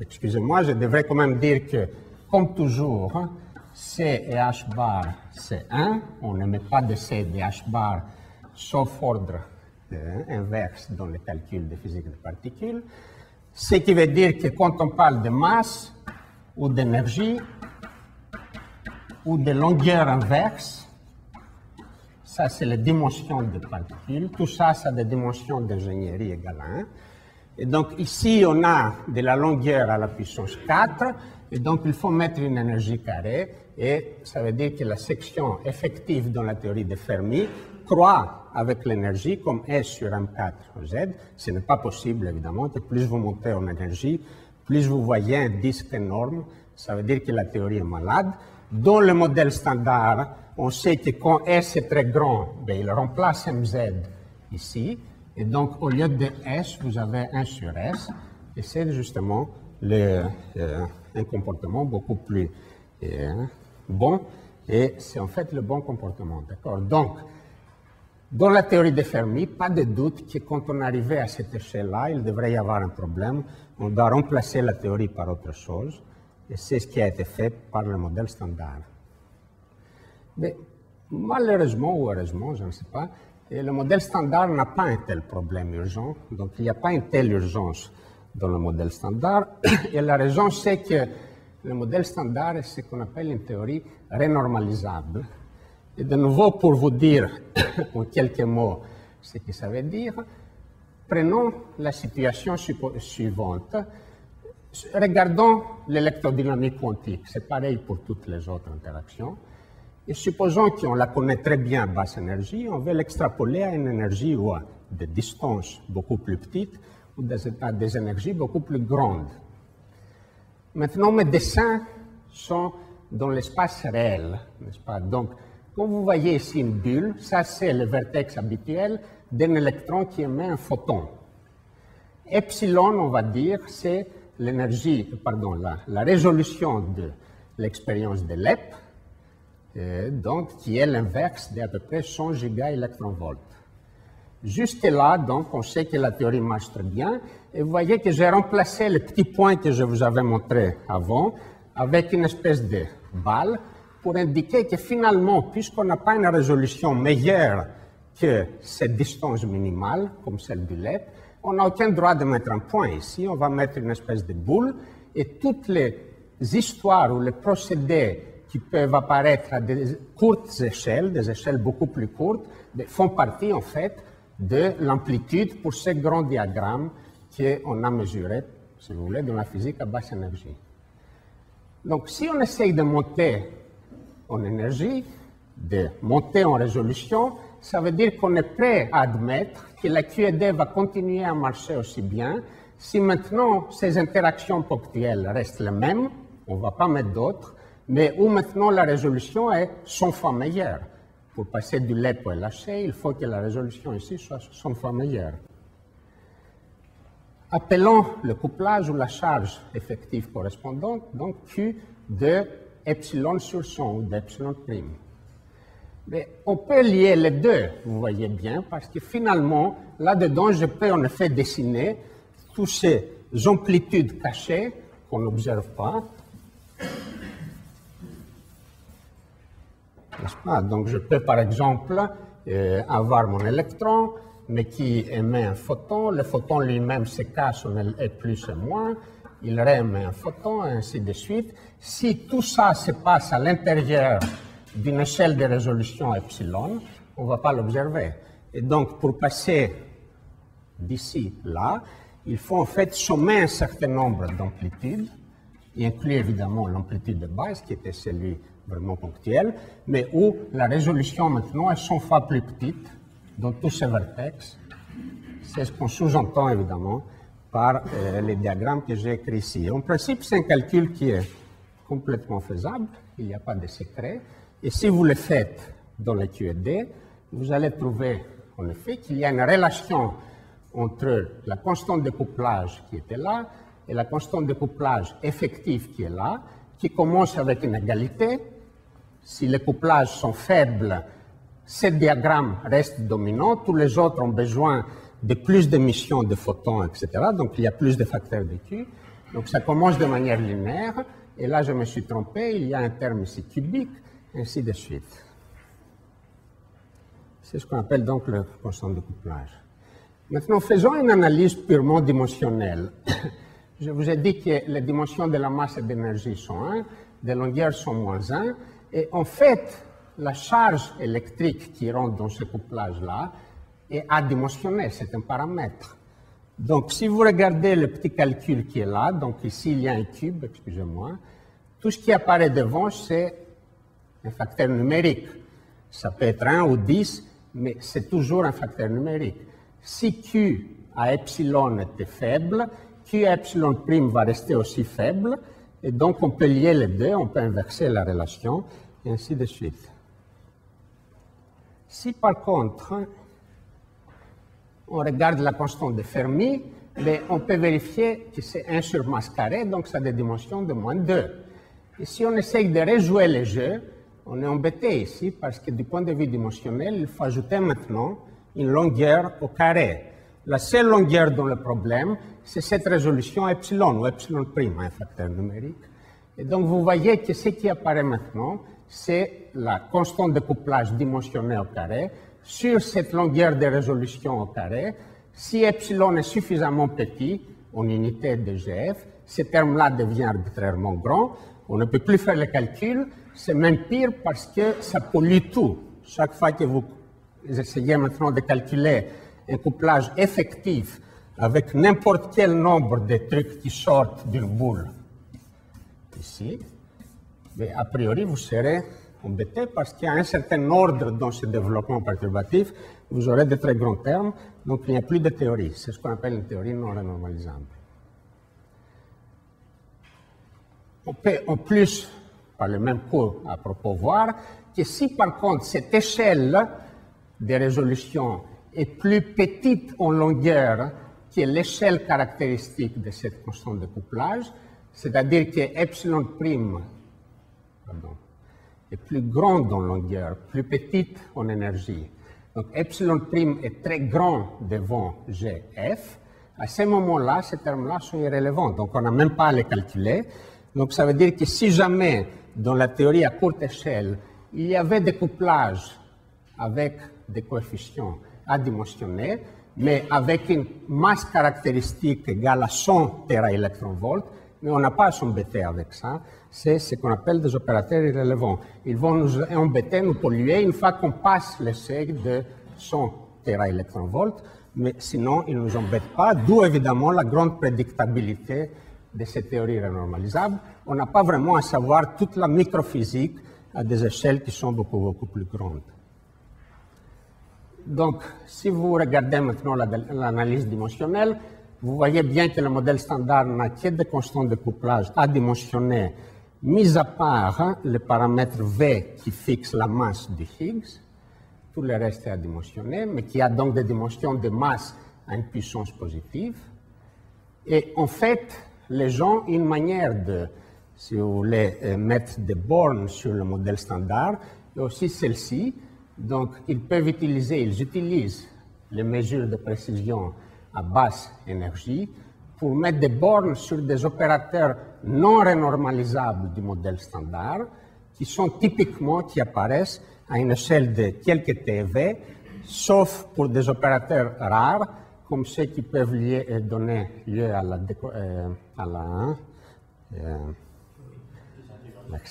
excusez-moi, je devrais quand même dire que, comme toujours, C et H bar, c'est 1. On ne met pas de C et de H bar, sauf ordre inverse dans les calculs de physique des particules. Ce qui veut dire que quand on parle de masse, ou d'énergie, ou de longueur inverse, ça c'est les dimensions des particules. Tout ça, c'est des dimensions d'ingénierie égale à 1. Et donc ici, on a de la longueur à la puissance 4, et donc il faut mettre une énergie carrée, et ça veut dire que la section effective dans la théorie de Fermi croît avec l'énergie comme S sur M4Z. Ce n'est pas possible, évidemment, que plus vous montez en énergie, plus vous voyez un disque énorme, ça veut dire que la théorie est malade. Dans le modèle standard, on sait que quand S est très grand, il remplace MZ ici, et donc, au lieu de S, vous avez 1 sur S, et c'est justement un comportement beaucoup plus bon, et c'est en fait le bon comportement, d'accord? Donc, Dans la théorie de Fermi, pas de doute que quand on arrivait à cette échelle-là, il devrait y avoir un problème. On doit remplacer la théorie par autre chose. Et c'est ce qui a été fait par le modèle standard. Mais malheureusement ou heureusement, je ne sais pas, et le modèle standard n'a pas un tel problème urgent. Donc il n'y a pas une telle urgence dans le modèle standard. Et la raison, c'est que le modèle standard est ce qu'on appelle une théorie renormalisable. Et de nouveau, pour vous dire en quelques mots ce que ça veut dire, prenons la situation suivante. Regardons l'électrodynamique quantique, c'est pareil pour toutes les autres interactions. Et supposons qu'on la connaît très bien à basse énergie, on veut l'extrapoler à une énergie ou à des distances beaucoup plus petites ou à des énergies beaucoup plus grandes. Maintenant, mes dessins sont dans l'espace réel, n'est-ce pas? Donc, quand vous voyez ici une bulle, ça c'est le vertex habituel d'un électron qui émet un photon. Epsilon, on va dire, c'est l'énergie, pardon, la résolution de l'expérience de LEP, donc qui est l'inverse d'à peu près 100 gigaélectronvolts. Jusque-là, donc, on sait que la théorie marche très bien, et vous voyez que j'ai remplacé le petit point que je vous avais montré avant avec une espèce de balle pour indiquer que finalement, puisqu'on n'a pas une résolution meilleure que cette distance minimale, comme celle du LEP, on n'a aucun droit de mettre un point ici, on va mettre une espèce de boule, et toutes les histoires ou les procédés qui peuvent apparaître à des courtes échelles, des échelles beaucoup plus courtes, font partie en fait de l'amplitude pour ce grand diagramme qu'on a mesuré, si vous voulez, dans la physique à basse énergie. Donc si on essaye de monter en énergie, de monter en résolution, ça veut dire qu'on est prêt à admettre que la QED va continuer à marcher aussi bien si maintenant ces interactions ponctuelles restent les mêmes, on ne va pas mettre d'autres, mais où maintenant la résolution est 100 fois meilleure. Pour passer du LEP au LHC, il faut que la résolution ici soit 100 fois meilleure. Appelons le couplage ou la charge effective correspondante, donc Q de epsilon sur 100 ou d'epsilon prime. Mais on peut lier les deux, vous voyez bien, parce que finalement, là-dedans, je peux en effet dessiner toutes ces amplitudes cachées qu'on n'observe pas. N'est-ce pas? Donc je peux par exemple avoir mon électron, mais qui émet un photon. Le photon lui-même se casse en est plus et moins. Il réémet un photon, et ainsi de suite. Si tout ça se passe à l'intérieur d'une échelle de résolution epsilon, on ne va pas l'observer. Et donc, pour passer d'ici là, il faut en fait sommer un certain nombre d'amplitudes, y inclut évidemment l'amplitude de base, qui était celui vraiment ponctuel, mais où la résolution maintenant est 100 fois plus petite dans tous ces vertex. C'est ce qu'on sous-entend évidemment par les diagrammes que j'ai écrits ici. En principe, c'est un calcul qui est complètement faisable, il n'y a pas de secret. Et si vous le faites dans le QED, vous allez trouver en effet qu'il y a une relation entre la constante de couplage qui était là et la constante de couplage effective qui est là, qui commence avec une égalité. Si les couplages sont faibles, ce diagramme reste dominant, tous les autres ont besoin de plus d'émissions de photons, etc. Donc il y a plus de facteurs de Q. Donc ça commence de manière linéaire, et là je me suis trompé, il y a un terme ici cubique, ainsi de suite. C'est ce qu'on appelle donc le constant de couplage. Maintenant, faisons une analyse purement dimensionnelle. Je vous ai dit que les dimensions de la masse et d'énergie sont 1, des longueurs sont moins 1, et en fait, la charge électrique qui rentre dans ce couplage-là est adimensionnée, c'est un paramètre. Donc, si vous regardez le petit calcul qui est là, donc ici il y a un cube, excusez-moi, tout ce qui apparaît devant, c'est un facteur numérique. Ça peut être 1 ou 10, mais c'est toujours un facteur numérique. Si Q à epsilon était faible, Q à epsilon prime va rester aussi faible, et donc on peut lier les deux, on peut inverser la relation, et ainsi de suite. Si par contre, on regarde la constante de Fermi, mais on peut vérifier que c'est 1 sur masse carrée, donc ça a des dimensions de moins 2. Et si on essaye de rejouer le jeu, On est embêté ici parce que du point de vue dimensionnel, il faut ajouter maintenant une longueur au carré. La seule longueur dans le problème, c'est cette résolution epsilon ou epsilon prime, un facteur numérique. Et donc vous voyez que ce qui apparaît maintenant, c'est la constante de couplage dimensionnée au carré sur cette longueur de résolution au carré. Si epsilon est suffisamment petit, en unité de GF, ce terme-là devient arbitrairement grand. On ne peut plus faire le calcul. C'est même pire parce que ça pollue tout. Chaque fois que vous essayez maintenant de calculer un couplage effectif avec n'importe quel nombre de trucs qui sortent d'une boule, ici, mais a priori, vous serez embêté parce qu'il y a un certain ordre dans ce développement perturbatif. Vous aurez de très grands termes, donc il n'y a plus de théorie. C'est ce qu'on appelle une théorie non renormalisable. On peut en plus, par le même coup à propos, voir que si par contre cette échelle de résolution est plus petite en longueur que l'échelle caractéristique de cette constante de couplage, c'est-à-dire que epsilon prime est plus grande en longueur, plus petite en énergie. Donc epsilon prime est très grand devant GF. À ce moment-là, ces termes-là sont irrélevants, donc on n'a même pas à les calculer. Donc ça veut dire que si jamais, dans la théorie à courte échelle, il y avait des couplages avec des coefficients adimensionnés, mais avec une masse caractéristique égale à 100 téraélectronvolts, mais on n'a pas à s'embêter avec ça. C'est ce qu'on appelle des opérateurs irrélevants. Ils vont nous embêter, nous polluer une fois qu'on passe le seuil de 100 téraélectronvolts, mais sinon, ils ne nous embêtent pas, d'où évidemment la grande prédictabilité de ces théories renormalisables. On n'a pas vraiment à savoir toute la microphysique à des échelles qui sont beaucoup plus grandes. Donc, si vous regardez maintenant l'analyse dimensionnelle, vous voyez bien que le modèle standard n'a que des constantes de couplage adimensionnées, mis à part le paramètre V qui fixe la masse du Higgs. Tout le reste est adimensionné, mais qui a donc des dimensions de masse à une puissance positive. Et en fait, les gens ont une manière de, si vous voulez, mettre des bornes sur le modèle standard, et aussi celle-ci. Donc, ils utilisent les mesures de précision à basse énergie pour mettre des bornes sur des opérateurs non renormalisables du modèle standard, qui apparaissent à une échelle de quelques TeV, sauf pour des opérateurs rares, comme ceux qui peuvent donner lieu à la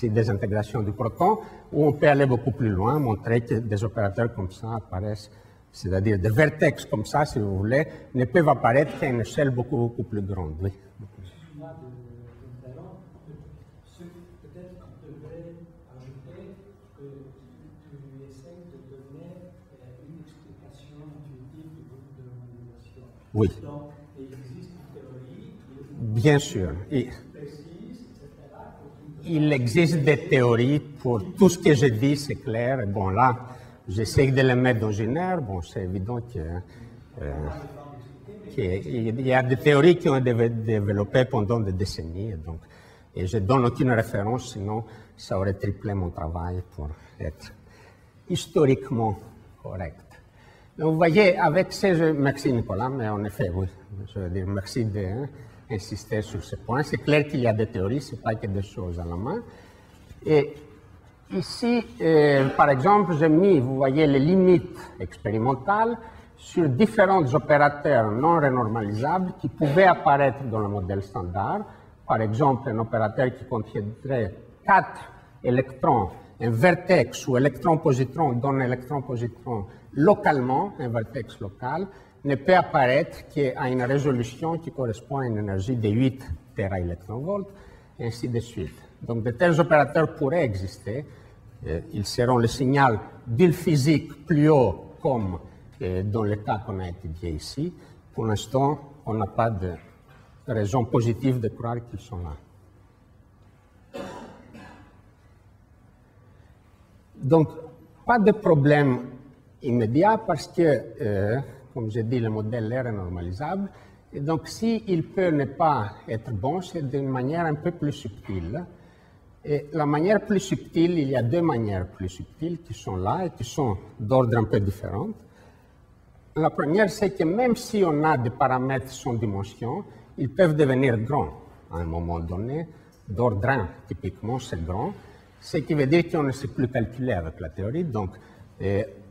désintégration du proton, où on peut aller beaucoup plus loin, montrer que des opérateurs comme ça apparaissent, c'est-à-dire des vertex comme ça, si vous voulez, ne peuvent apparaître qu'à une échelle beaucoup plus grande. Oui. Excuse-moi de peut-être qu'on devrait ajouter que tu essaies de donner une explication intuitive du groupe de normalisation. Oui. Donc, il existe une théorie bien sûr. précise, etc. Il existe des théories pour tout ce que je dis, c'est clair. Et bon, là, j'essaie de les mettre dans une aire. Bon, c'est évident qu'il y a des théories qui ont été développées pendant des décennies. Donc, et je ne donne aucune référence, sinon ça aurait triplé mon travail pour être historiquement correct. Donc, vous voyez, avec ces... Merci Nicolas, mais en effet, oui, je veux dire merci d'insister sur ce point. C'est clair qu'il y a des théories, ce n'est pas que des choses à la main. Et ici, par exemple, j'ai mis, vous voyez, les limites expérimentales sur différents opérateurs non renormalisables qui pouvaient apparaître dans le modèle standard. Par exemple, un opérateur qui contiendrait 4 électrons, un vertex ou électron-positron donne électron-positron localement, un vertex local, ne peut apparaître qu'à une résolution qui correspond à une énergie de 8 téraélectronvolts, et ainsi de suite. Donc, de tels opérateurs pourraient exister. Ils seront le signal d'une physique plus haut, comme dans le cas qu'on a étudié ici. Pour l'instant, on n'a pas de raison positive de croire qu'ils sont là. Donc, pas de problème immédiat parce que, comme j'ai dit, le modèle est renormalisable. Et donc, s'il peut ne pas être bon, c'est d'une manière un peu plus subtile. Et la manière plus subtile, il y a deux manières plus subtiles qui sont là et qui sont d'ordre un peu différent. La première, c'est que même si on a des paramètres sans dimension, ils peuvent devenir grands à un moment donné, d'ordre 1, typiquement, c'est grand, ce qui veut dire qu'on ne sait plus calculer avec la théorie. Donc,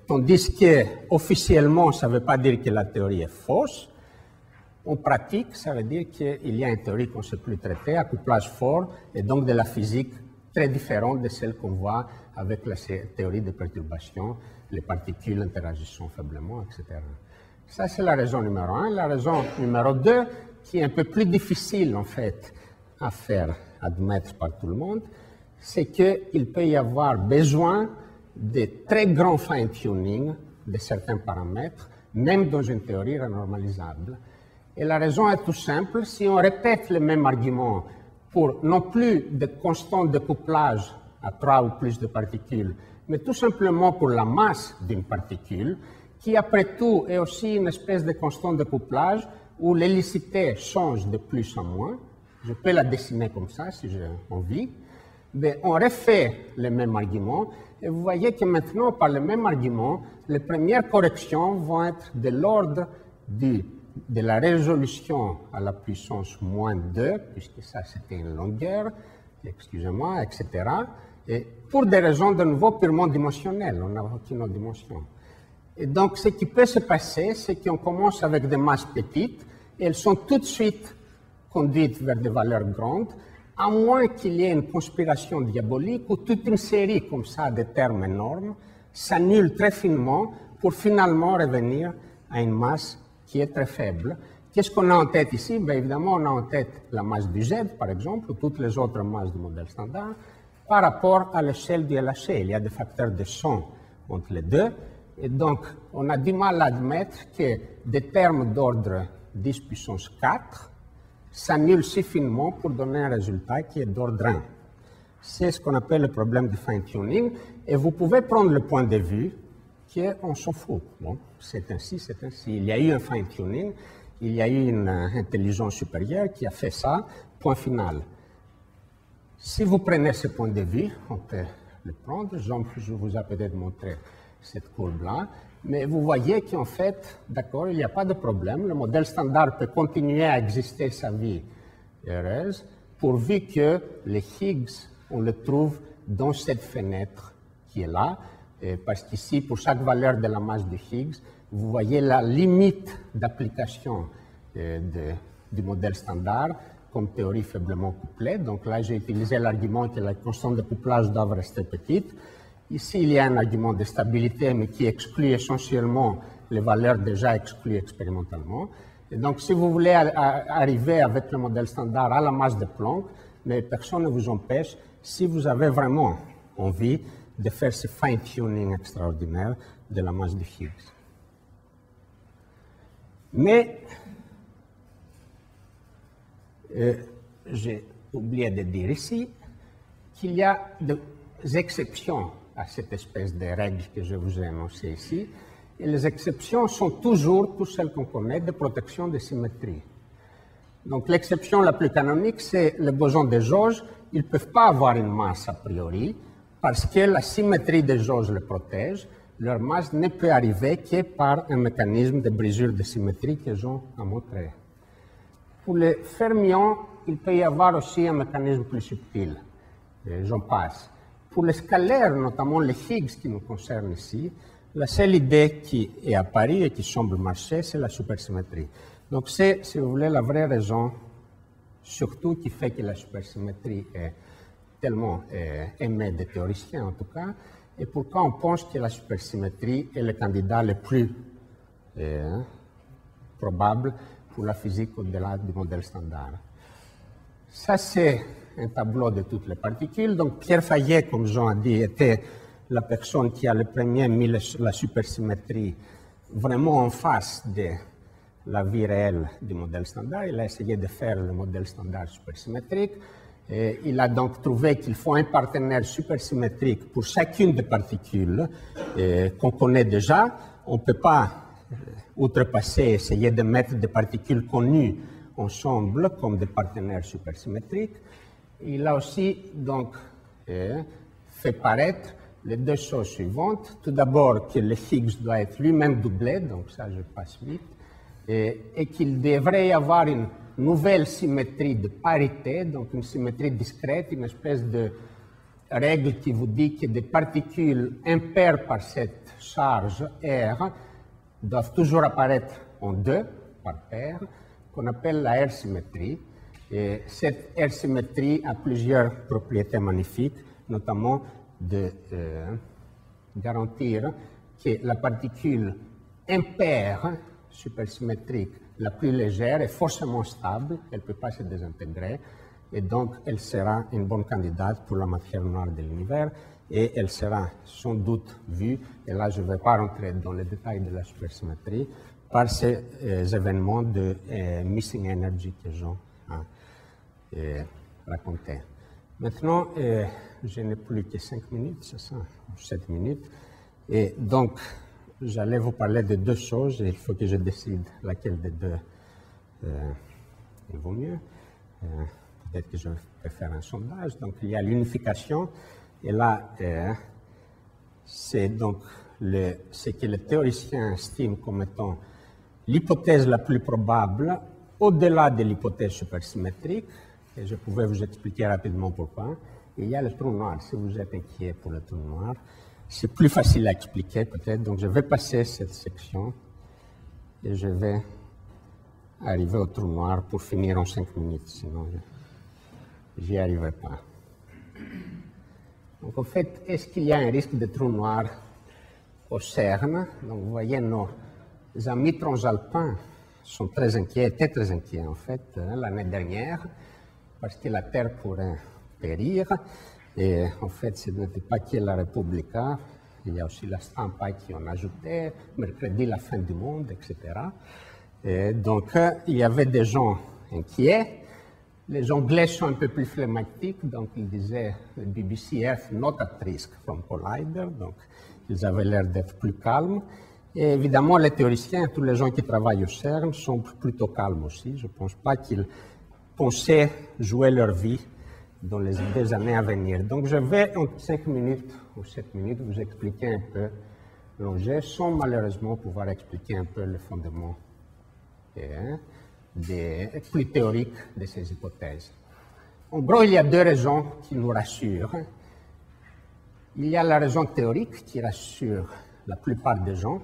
tandis qu'officiellement, ça ne veut pas dire que la théorie est fausse. En pratique, ça veut dire qu'il y a une théorie qu'on ne sait plus traiter, accouplage fort, et donc de la physique très différente de celle qu'on voit avec la théorie des perturbations, les particules interagissant faiblement, etc. Ça, c'est la raison numéro 1. La raison numéro 2, qui est un peu plus difficile, en fait, à faire admettre par tout le monde, c'est qu'il peut y avoir besoin de très grands fine-tuning de certains paramètres, même dans une théorie renormalisable. Et la raison est tout simple. Si on répète le même argument pour non plus de constante de couplage à 3 ou plus de particules, mais tout simplement pour la masse d'une particule, qui après tout est aussi une espèce de constante de couplage où l'hélicité change de plus en moins, je peux la dessiner comme ça si j'ai envie, mais on refait le même argument et vous voyez que maintenant, par le même argument, les premières corrections vont être de l'ordre de la résolution à la puissance moins 2, puisque ça c'était une longueur, excusez-moi, etc. Et pour des raisons de nouveau purement dimensionnelles, on n'a aucune autre dimension. Et donc ce qui peut se passer, c'est qu'on commence avec des masses petites et elles sont tout de suite conduites vers des valeurs grandes, à moins qu'il y ait une conspiration diabolique où toute une série comme ça de termes énormes s'annule très finement pour finalement revenir à une masse qui est très faible. Qu'est-ce qu'on a en tête ici? Bien évidemment, on a en tête la masse du Z, par exemple, ou toutes les autres masses du modèle standard, par rapport à l'échelle du LHC. Il y a des facteurs de 100 entre les deux, et donc on a du mal à admettre que des termes d'ordre 10 puissance 4 s'annule si finement pour donner un résultat qui est d'ordre 1. C'est ce qu'on appelle le problème du fine-tuning, et vous pouvez prendre le point de vue qu'on s'en fout. Bon, c'est ainsi, c'est ainsi. Il y a eu un fine-tuning, il y a eu une intelligence supérieure qui a fait ça, point final. Si vous prenez ce point de vue, on peut le prendre, je vous ai peut-être montré cette courbe-là, mais vous voyez qu'en fait, d'accord, il n'y a pas de problème, le modèle standard peut continuer à exister sa vie heureuse, pourvu que les Higgs, on le trouve dans cette fenêtre qui est là, parce qu'ici, pour chaque valeur de la masse de Higgs, vous voyez la limite d'application du modèle standard comme théorie faiblement couplée. Donc là, j'ai utilisé l'argument que la constante de couplage doit rester petite. Ici, il y a un argument de stabilité, mais qui exclut essentiellement les valeurs déjà exclues expérimentalement. Et donc, si vous voulez arriver avec le modèle standard à la masse de Planck, mais personne ne vous empêche, si vous avez vraiment envie de faire ce fine-tuning extraordinaire de la masse de Higgs. Mais, j'ai oublié de dire ici qu'il y a des exceptions à cette espèce de règle que je vous ai annoncée ici. Et les exceptions sont toujours, toutes celles qu'on connaît, de protection de symétrie. Donc l'exception la plus canonique, c'est le boson de jauge. Ils ne peuvent pas avoir une masse a priori, parce que la symétrie des jauges les protège. Leur masse ne peut arriver que par un mécanisme de brisure de symétrie que Jean a montré. Pour les fermions, il peut y avoir aussi un mécanisme plus subtil. J'en passe. Pour les scalaires, notamment les Higgs qui nous concernent ici, la seule idée qui est apparue et qui semble marcher, c'est la supersymétrie. Donc c'est, si vous voulez, la vraie raison, surtout qui fait que la supersymétrie est tellement aimée des théoriciens en tout cas, et pourquoi on pense que la supersymétrie est le candidat le plus probable pour la physique au-delà du modèle standard. Ça, c'est un tableau de toutes les particules. Donc, Pierre Fayet, comme Jean a dit, était la personne qui a le premier mis la supersymétrie vraiment en face de la vie réelle du modèle standard. Il a essayé de faire le modèle standard supersymétrique. Et il a donc trouvé qu'il faut un partenaire supersymétrique pour chacune des particules qu'on connaît déjà. On ne peut pas outrepasser, essayer de mettre des particules connues ensemble comme des partenaires supersymétriques. Il a aussi donc fait paraître les deux choses suivantes. Tout d'abord, que le Higgs doit être lui-même doublé, donc ça je passe vite, et qu'il devrait y avoir une nouvelle symétrie de parité, donc une symétrie discrète, une espèce de règle qui vous dit que des particules impaires par cette charge R doivent toujours apparaître en deux, par paire, qu'on appelle la R-symétrie. Et cette R-symétrie a plusieurs propriétés magnifiques, notamment de garantir que la particule impaire supersymétrique la plus légère est forcément stable, elle ne peut pas se désintégrer, et donc elle sera une bonne candidate pour la matière noire de l'univers, et elle sera sans doute vue, et là je ne vais pas rentrer dans les détails de la supersymétrie, par ces événements de missing energy que Jean a raconté. Maintenant, je n'ai plus que 5 minutes, c'est ça, 7 minutes, et donc j'allais vous parler de deux choses, et il faut que je décide laquelle des deux il vaut mieux. Peut-être que je vais faire un sondage. Donc, il y a l'unification, et là, c'est donc ce que les théoriciens estiment comme étant l'hypothèse la plus probable au-delà de l'hypothèse supersymétrique, et je pouvais vous expliquer rapidement pourquoi. Et il y a le trou noir. Si vous êtes inquiet pour le trou noir, c'est plus facile à expliquer peut-être, donc je vais passer cette section et je vais arriver au trou noir pour finir en 5 minutes, sinon j'y arriverai pas. Donc en fait, est-ce qu'il y a un risque de trou noir au CERN? Donc vous voyez, nos amis transalpins sont très inquiets, étaient très inquiets en fait l'année dernière, parce que la Terre pourrait périr. Et en fait, ce n'était pas que la Repubblica, il y a aussi la Stampa qui en ajoutait, mercredi, la fin du monde, etc. Et donc, il y avait des gens inquiets. Les Anglais sont un peu plus flegmatiques, donc ils disaient BBC Earth not at risk from Collider, donc ils avaient l'air d'être plus calmes. Et évidemment, les théoriciens, tous les gens qui travaillent au CERN sont plutôt calmes aussi. Je ne pense pas qu'ils pensaient jouer leur vie dans les 2 années à venir. Donc je vais en 5 minutes ou 7 minutes vous expliquer un peu l'objet, sans malheureusement pouvoir expliquer un peu le fondement plus théorique de ces hypothèses. En gros, il y a 2 raisons qui nous rassurent. Il y a la raison théorique qui rassure la plupart des gens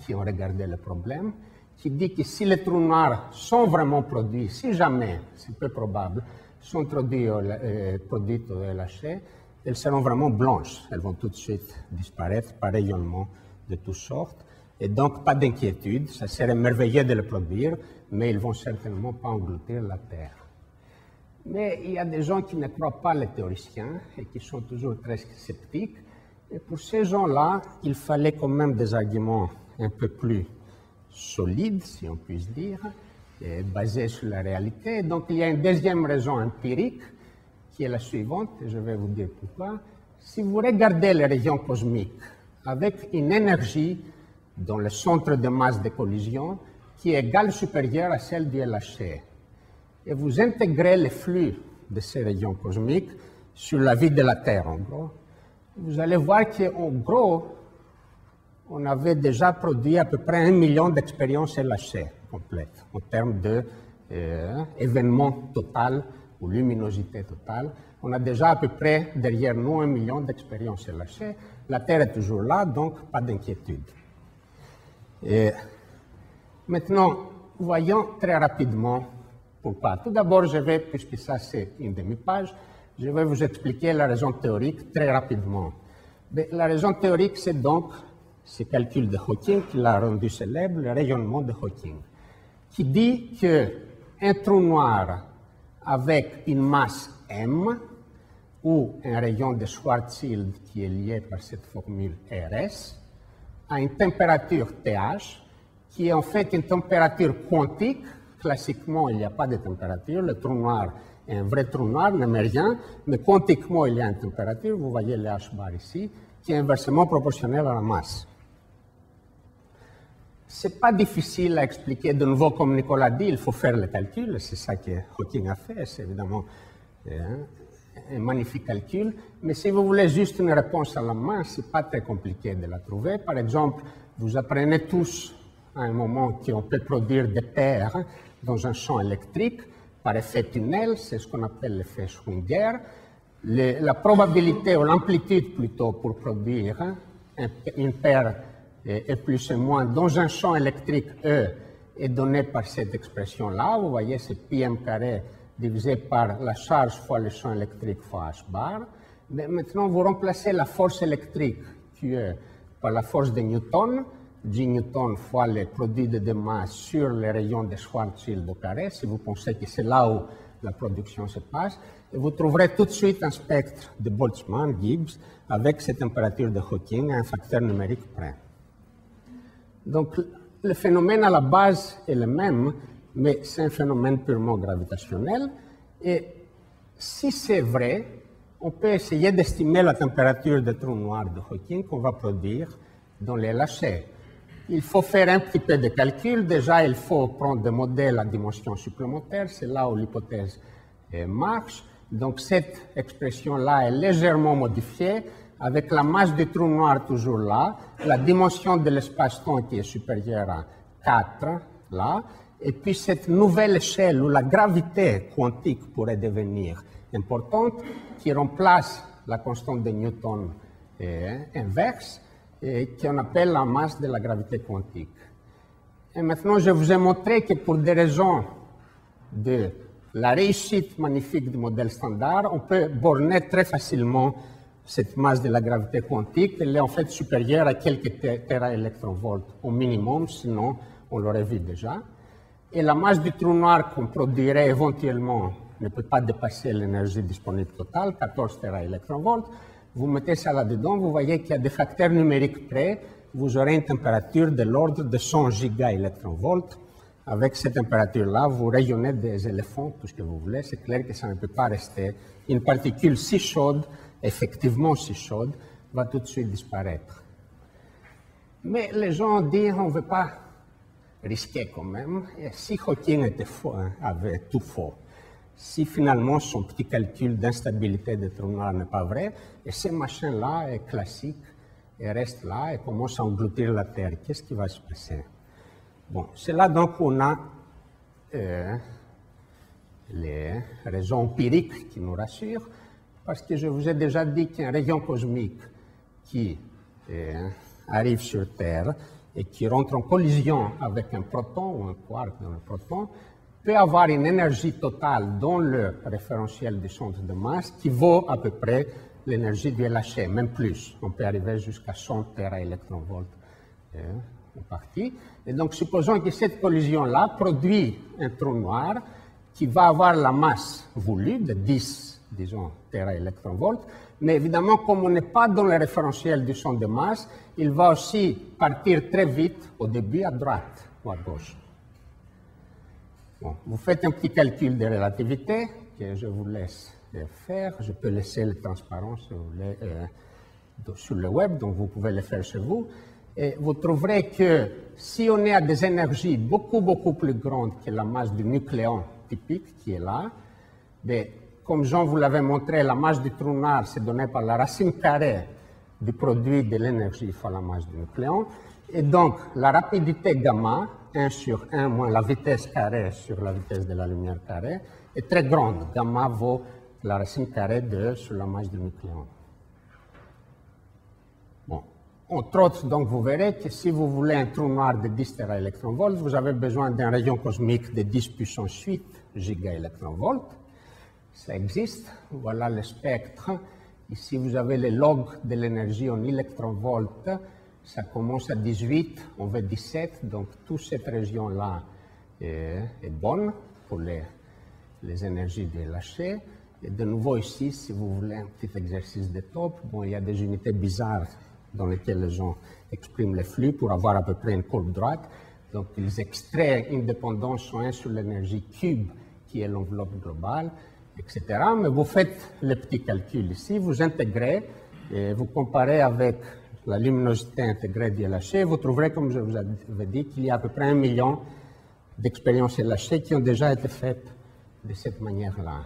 qui ont regardé le problème, qui dit que si les trous noirs sont vraiment produits, si jamais, c'est peu probable, sont produites au LHC, elles seront vraiment blanches. Elles vont tout de suite disparaître par rayonnement de toutes sortes. Et donc, pas d'inquiétude, ça serait merveilleux de les produire, mais ils ne vont certainement pas engloutir la Terre. Mais il y a des gens qui ne croient pas les théoriciens et qui sont toujours très sceptiques. Et pour ces gens-là, il fallait quand même des arguments un peu plus solides, si on puisse dire, basés sur la réalité. Donc il y a une deuxième raison empirique qui est la suivante, et je vais vous dire pourquoi. Si vous regardez les rayons cosmiques avec une énergie dans le centre de masse de collision qui est égale ou supérieure à celle du LHC, et vous intégrez les flux de ces rayons cosmiques sur la vie de la Terre, en gros, vous allez voir qu'en gros, on avait déjà produit à peu près 1 million d'expériences LHC complètes en termes d'événement total ou luminosité totale. On a déjà à peu près derrière nous 1 million d'expériences LHC. La Terre est toujours là, donc pas d'inquiétude. Maintenant, voyons très rapidement pourquoi. Tout d'abord, je vais, puisque ça c'est une demi-page, je vais vous expliquer la raison théorique très rapidement. Mais la raison théorique, c'est donc ce calcul de Hawking qui l'a rendu célèbre, le rayonnement de Hawking, qui dit qu'un trou noir avec une masse m ou un rayon de Schwarzschild qui est lié par cette formule RS a une température TH qui est en fait une température quantique. Classiquement, il n'y a pas de température. Le trou noir est un vrai trou noir, n'aime rien, mais quantiquement, il y a une température. Vous voyez le H bar ici, qui est inversement proportionnelle à la masse. Ce n'est pas difficile à expliquer. De nouveau, comme Nicolas dit, il faut faire le calcul. C'est ça que Hawking a fait. C'est évidemment un magnifique calcul, mais si vous voulez juste une réponse à la main, ce n'est pas très compliqué de la trouver. Par exemple, vous apprenez tous à un moment qu'on peut produire des paires dans un champ électrique par effet tunnel, c'est ce qu'on appelle l'effet Schwinger. La probabilité ou l'amplitude plutôt pour produire une paire et plus et moins dans un champ électrique E est donnée par cette expression-là. Vous voyez, c'est pi m carré divisé par la charge fois le champ électrique fois h bar. Mais maintenant, vous remplacez la force électrique qui est par la force de Newton, G Newton fois le produit de deux masses sur les rayons de Schwarzschild au carré, si vous pensez que c'est là où la production se passe, et vous trouverez tout de suite un spectre de Boltzmann-Gibbs avec cette température de Hawking à un facteur numérique près. Donc, le phénomène à la base est le même, mais c'est un phénomène purement gravitationnel. Et si c'est vrai, on peut essayer d'estimer la température des trous noirs de Hawking qu'on va produire dans les LHC. Il faut faire un petit peu de calcul. Déjà, il faut prendre des modèles à dimension supplémentaire. C'est là où l'hypothèse marche. Donc, cette expression-là est légèrement modifiée avec la masse du trou noir toujours là, la dimension de l'espace-temps qui est supérieure à 4, là, et puis cette nouvelle échelle où la gravité quantique pourrait devenir importante, qui remplace la constante de Newton inverse, et qu'on appelle la masse de la gravité quantique. Et maintenant, je vous ai montré que pour des raisons de la réussite magnifique du modèle standard, on peut borner très facilement cette masse de la gravité quantique. Elle est en fait supérieure à quelques téraélectronvolts au minimum, sinon on l'aurait vu déjà. Et la masse du trou noir qu'on produirait éventuellement ne peut pas dépasser l'énergie disponible totale, 14 téraélectronvolts. Vous mettez ça là-dedans, vous voyez qu'il y a des facteurs numériques près, vous aurez une température de l'ordre de 100 gigaélectronvolts. Avec cette température-là, vous rayonnez des éléphants, tout ce que vous voulez. C'est clair que ça ne peut pas rester. Une particule si chaude, effectivement si chaude, va tout de suite disparaître. Mais les gens ont dit, on ne veut pas risquer quand même. Et si Hawking était faux, avait tout faux, si finalement son petit calcul d'instabilité des trous noirs n'est pas vrai, et ce machin-là est classique, et reste là, et commence à engloutir la Terre, qu'est-ce qui va se passer? Bon, c'est là donc qu'on a les raisons empiriques qui nous rassurent, parce que je vous ai déjà dit qu'un rayon cosmique qui arrive sur Terre et qui rentre en collision avec un proton ou un quark dans le proton, peut avoir une énergie totale dans le référentiel du centre de masse qui vaut à peu près l'énergie du LHC, même plus. On peut arriver jusqu'à 100 téraélectronvolts en partie. Et donc, supposons que cette collision-là produit un trou noir qui va avoir la masse voulue de 10, disons, téraélectronvolts. Mais évidemment, comme on n'est pas dans le référentiel du centre de masse, il va aussi partir très vite au début à droite ou à gauche. Bon, vous faites un petit calcul de relativité que je vous laisse faire. Je peux laisser le transparent si vous voulez, sur le web, donc vous pouvez le faire chez vous. Et vous trouverez que si on est à des énergies beaucoup, beaucoup plus grandes que la masse du nucléon typique qui est là, mais comme Jean vous l'avait montré, la masse du trou noir c'est donné par la racine carrée du produit de l'énergie fois la masse du nucléon. Et donc, la rapidité gamma, 1 sur 1 moins la vitesse carrée sur la vitesse de la lumière carrée, est très grande. Gamma vaut la racine carrée de sur la masse du nucléon. Bon. Entre autres, donc, vous verrez que si vous voulez un trou noir de 10 téraélectronvolts, vous avez besoin d'un rayon cosmique de 10 puissance 8 gigaélectronvolts. Ça existe. Voilà le spectre. Ici, vous avez le log de l'énergie en électronvolts. Ça commence à 18, on veut 17, donc toute cette région-là est bonne pour les énergies de LHC. Et de nouveau ici, si vous voulez un petit exercice de top, bon, il y a des unités bizarres dans lesquelles les gens expriment les flux pour avoir à peu près une courbe droite. Donc ils extraient une dépendance sur 1 sur l'énergie cube, qui est l'enveloppe globale, etc. Mais vous faites le petit calcul ici, vous intégrez et vous comparez avec la luminosité intégrée du LHC, vous trouverez, comme je vous avais dit, qu'il y a à peu près 1 million d'expériences LHC qui ont déjà été faites de cette manière-là.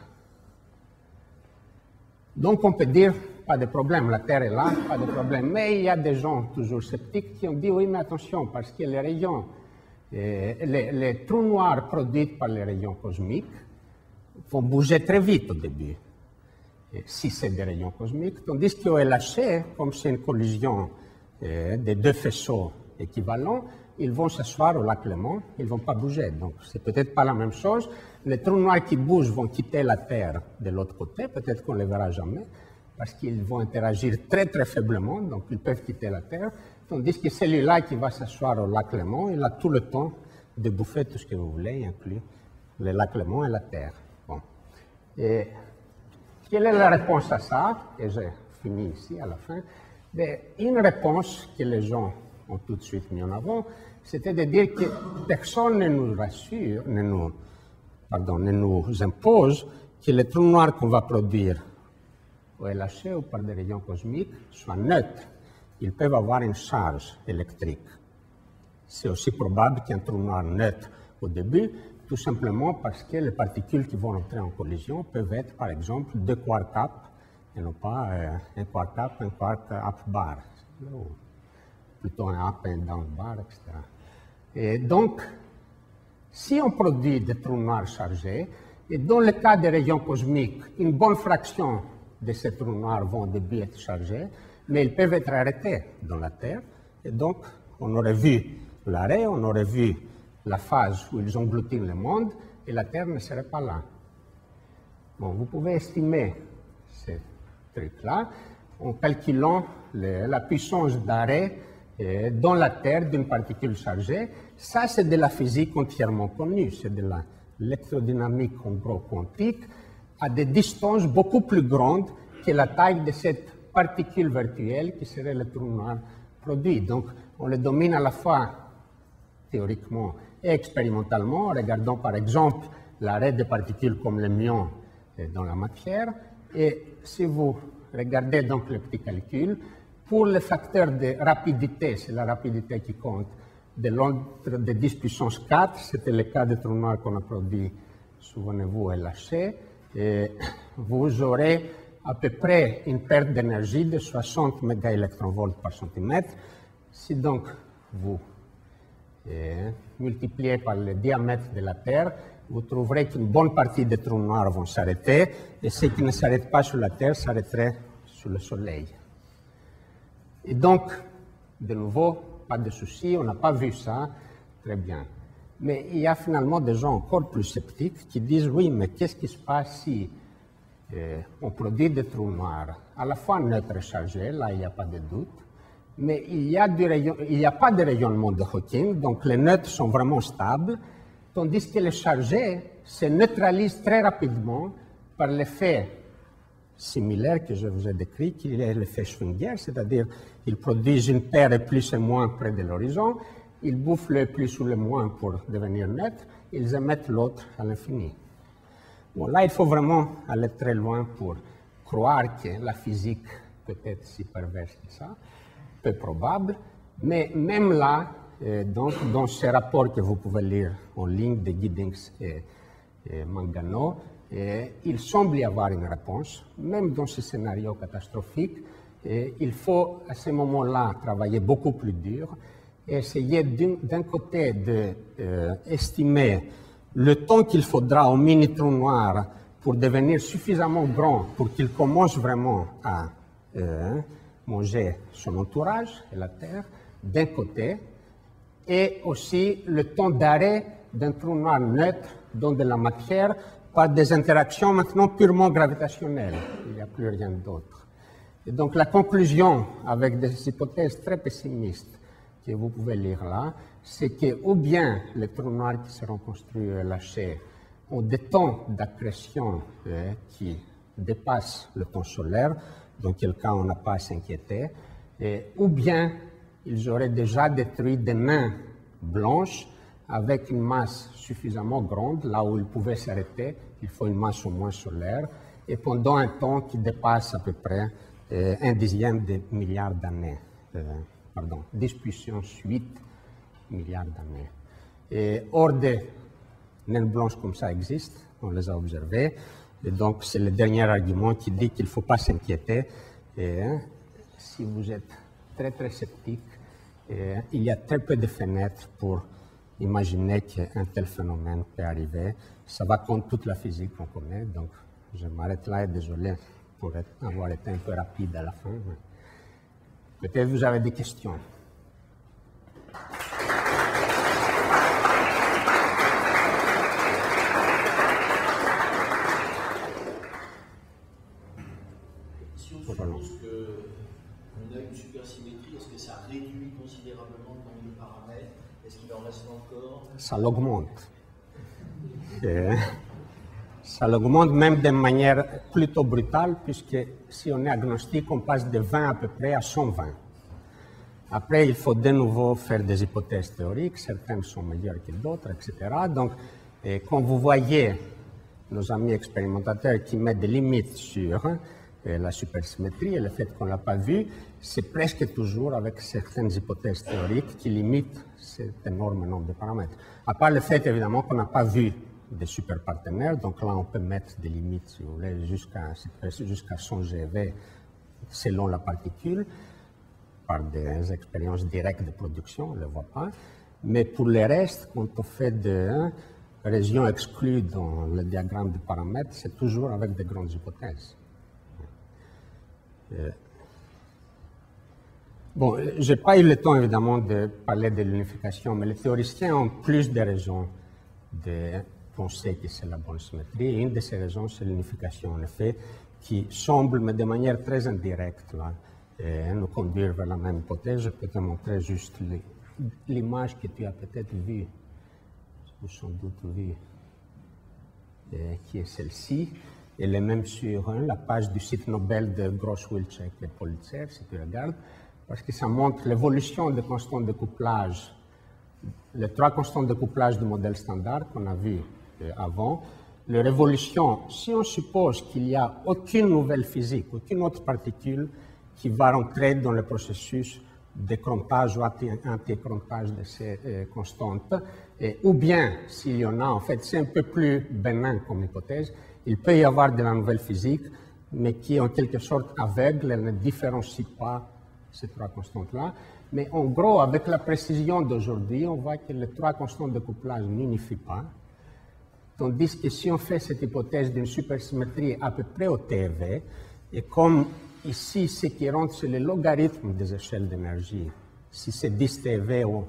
Donc on peut dire, pas de problème, la Terre est là, pas de problème. Mais il y a des gens toujours sceptiques qui ont dit, oui, mais attention, parce que les rayons, les trous noirs produits par les rayons cosmiques vont bouger très vite au début, si c'est des rayons cosmiques, tandis qu'au LHC, comme c'est une collision des deux faisceaux équivalents, ils vont s'asseoir au lac Léman, ils ne vont pas bouger. Donc, c'est peut-être pas la même chose. Les trous noirs qui bougent vont quitter la Terre de l'autre côté, peut-être qu'on ne les verra jamais, parce qu'ils vont interagir très très faiblement, donc ils peuvent quitter la Terre, tandis que celui-là qui va s'asseoir au lac Léman, il a tout le temps de bouffer tout ce que vous voulez, inclus le lac Léman et la Terre. Bon. Et quelle est la réponse à ça? Et j'ai fini ici à la fin. Une réponse que les gens ont tout de suite mis en avant, c'était de dire que personne ne nous rassure, ne nous impose que les trous noirs qu'on va produire au LHC ou par des rayons cosmiques soient neutres. Ils peuvent avoir une charge électrique. C'est aussi probable qu'un trou noir neutre au début, tout simplement parce que les particules qui vont entrer en collision peuvent être, par exemple, deux quark up, et non pas un quark up bar, ou plutôt un up and down bar, etc. Et donc, si on produit des trous noirs chargés, et dans le cas des rayons cosmiques, une bonne fraction de ces trous noirs vont au début être chargés, mais ils peuvent être arrêtés dans la Terre, et donc on aurait vu l'arrêt, on aurait vu la phase où ils engloutinent le monde, et la Terre ne serait pas là. Bon, vous pouvez estimer ces trucs-là en calculant la puissance d'arrêt dans la Terre d'une particule chargée. Ça, c'est de la physique entièrement connue, c'est de l'électrodynamique en gros quantique, à des distances beaucoup plus grandes que la taille de cette particule virtuelle qui serait le trou noir produit. Donc, on le domine à la fois théoriquement et expérimentalement, en regardant par exemple l'arrêt de particules comme les muons dans la matière. Et si vous regardez donc le petit calcul, pour le facteur de rapidité, c'est la rapidité qui compte, de l'ordre de 10 puissance 4, c'était le cas des trous noirs qu'on a produit, souvenez-vous, LHC, et vous aurez à peu près une perte d'énergie de 60 mégaélectronvolts par centimètre. Si donc vous multipliez par le diamètre de la Terre, vous trouverez qu'une bonne partie des trous noirs vont s'arrêter, et ceux qui ne s'arrêtent pas sur la Terre s'arrêteraient sur le Soleil. Et donc, de nouveau, pas de souci, on n'a pas vu ça, très bien. Mais il y a finalement des gens encore plus sceptiques qui disent, oui, mais qu'est-ce qui se passe si on produit des trous noirs à la fois neutres et chargés, là il n'y a pas de doute, mais il n'y a pas de rayonnement de Hawking, donc les neutres sont vraiment stables, tandis que les chargés se neutralisent très rapidement par l'effet similaire que je vous ai décrit, qui est l'effet Schwinger, c'est-à-dire ils produisent une paire de plus et moins près de l'horizon, ils bouffent le plus ou le moins pour devenir neutres, ils émettent l'autre à l'infini. Bon, là, il faut vraiment aller très loin pour croire que la physique peut être si perverse que ça, peu probable, mais même là, donc, dans ces rapports que vous pouvez lire en ligne de Giddings et Mangano, il semble y avoir une réponse, même dans ce scénario catastrophique. Il faut à ce moment-là travailler beaucoup plus dur et essayer d'un côté d'estimer le temps qu'il faudra au mini-trou noir pour devenir suffisamment grand pour qu'il commence vraiment à manger son entourage et la Terre, d'un côté, et aussi le temps d'arrêt d'un trou noir neutre dans de la matière par des interactions maintenant purement gravitationnelles. Il n'y a plus rien d'autre. Et donc la conclusion, avec des hypothèses très pessimistes que vous pouvez lire là, c'est que ou bien les trous noirs qui seront construits et lâchés ont des temps d'accrétion qui dépassent le temps solaire, dans quel cas on n'a pas à s'inquiéter, ou bien ils auraient déjà détruit des nains blanches avec une masse suffisamment grande, là où ils pouvaient s'arrêter, il faut une masse au moins solaire, et pendant un temps qui dépasse à peu près 1/10 de milliard d'années, 10 puissance 8 milliards d'années. Et hors des naines blanches comme ça existent, on les a observées, Et donc, c'est le dernier argument qui dit qu'il ne faut pas s'inquiéter. Et si vous êtes très, très sceptique, il y a très peu de fenêtres pour imaginer qu'un tel phénomène peut arriver. Ça va contre toute la physique qu'on connaît. Donc, je m'arrête là et désolé pour avoir été un peu rapide à la fin. Peut-être vous avez des questions. Si on suppose qu'on a une supersymétrie, est-ce que ça réduit considérablement le nombre de paramètres? Est-ce qu'il en reste encore? Ça l'augmente. Ça l'augmente même de manière plutôt brutale, puisque si on est agnostique, on passe de 20 à peu près à 120. Après, il faut de nouveau faire des hypothèses théoriques, certaines sont meilleures que d'autres, etc. Donc, quand vous voyez nos amis expérimentateurs qui mettent des limites sur la supersymétrie et le fait qu'on ne l'a pas vu, c'est presque toujours avec certaines hypothèses théoriques qui limitent cet énorme nombre de paramètres. À part le fait, évidemment, qu'on n'a pas vu des super partenaires, donc là, on peut mettre des limites, si vous voulez, jusqu'à 100 GeV selon la particule, par des expériences directes de production, on ne le voit pas. Mais pour le reste, quand on fait des régions exclues dans le diagramme de paramètres, c'est toujours avec de grandes hypothèses. Bon, je n'ai pas eu le temps, évidemment, de parler de l'unification, mais les théoriciens ont plus de raisons de penser que c'est la bonne symétrie. Et une de ces raisons, c'est l'unification, en effet, qui semble, mais de manière très indirecte, là, nous conduire vers la même hypothèse. Je peux te montrer juste l'image que tu as peut-être vue, ou sans doute vue, qui est celle-ci. Elle est même sur la page du site Nobel de Gross-Wilczek et Politzer, si tu regardes, parce que ça montre l'évolution des constantes de couplage, les trois constantes de couplage du modèle standard qu'on a vu avant, leur évolution. Si on suppose qu'il n'y a aucune nouvelle physique, aucune autre particule qui va rentrer dans le processus d'écrantage ou anti-écrantage de ces constantes, ou bien, s'il y en a, en fait, c'est un peu plus bénin comme hypothèse, il peut y avoir de la nouvelle physique, mais qui est en quelque sorte aveugle, elle ne différencie pas ces trois constantes-là. Mais en gros, avec la précision d'aujourd'hui, on voit que les trois constantes de couplage n'unifient pas, tandis que si on fait cette hypothèse d'une supersymétrie à peu près au TeV, et comme ici, ce qui rentre, c'est le logarithme des échelles d'énergie. Si c'est 10 TeV ou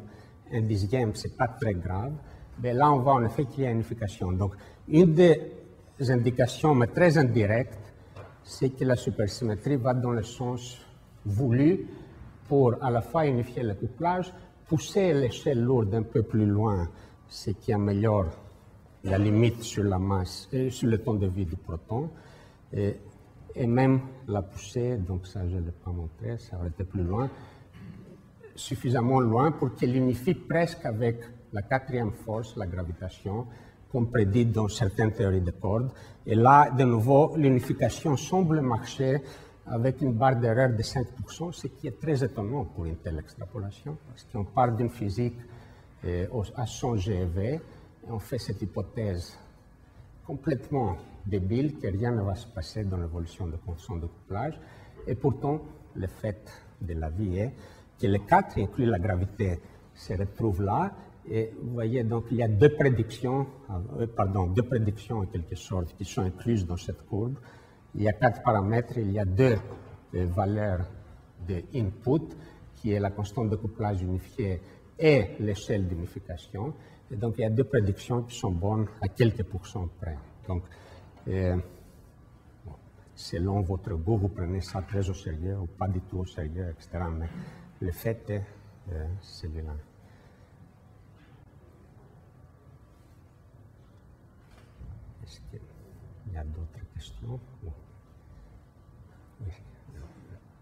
un dixième, ce n'est pas très grave. Mais là, on voit en effet qu'il y a une unification. Donc, une des indications, mais très indirectes, c'est que la supersymétrie va dans le sens voulu pour à la fois unifier le couplage, pousser l'échelle lourde un peu plus loin, ce qui améliore la limite sur la masse et sur le temps de vie du proton. Et même la pousser, donc ça je ne l'ai pas montré, ça aurait été plus loin, suffisamment loin pour qu'elle unifie presque avec la quatrième force, la gravitation, comme prédit dans certaines théories de cordes. Et là, de nouveau, l'unification semble marcher avec une barre d'erreur de 5%, ce qui est très étonnant pour une telle extrapolation, parce qu'on part d'une physique à 100 GeV, et on fait cette hypothèse complètement débile, que rien ne va se passer dans l'évolution de constants de couplage. Et pourtant, le fait de la vie est que les quatre, inclus la gravité, se retrouvent là. Et vous voyez, donc, il y a deux prédictions en quelque sorte, qui sont incluses dans cette courbe. Il y a 4 paramètres, il y a 2 valeurs de input, qui est la constante de couplage unifiée et l'échelle d'unification. Et donc, il y a 2 prédictions qui sont bonnes à quelques pourcents près. Donc, selon votre goût, vous prenez ça très au sérieux ou pas du tout au sérieux, etc. Mais le fait est celui-là. Est-ce qu'il y a d'autres questions? Oui.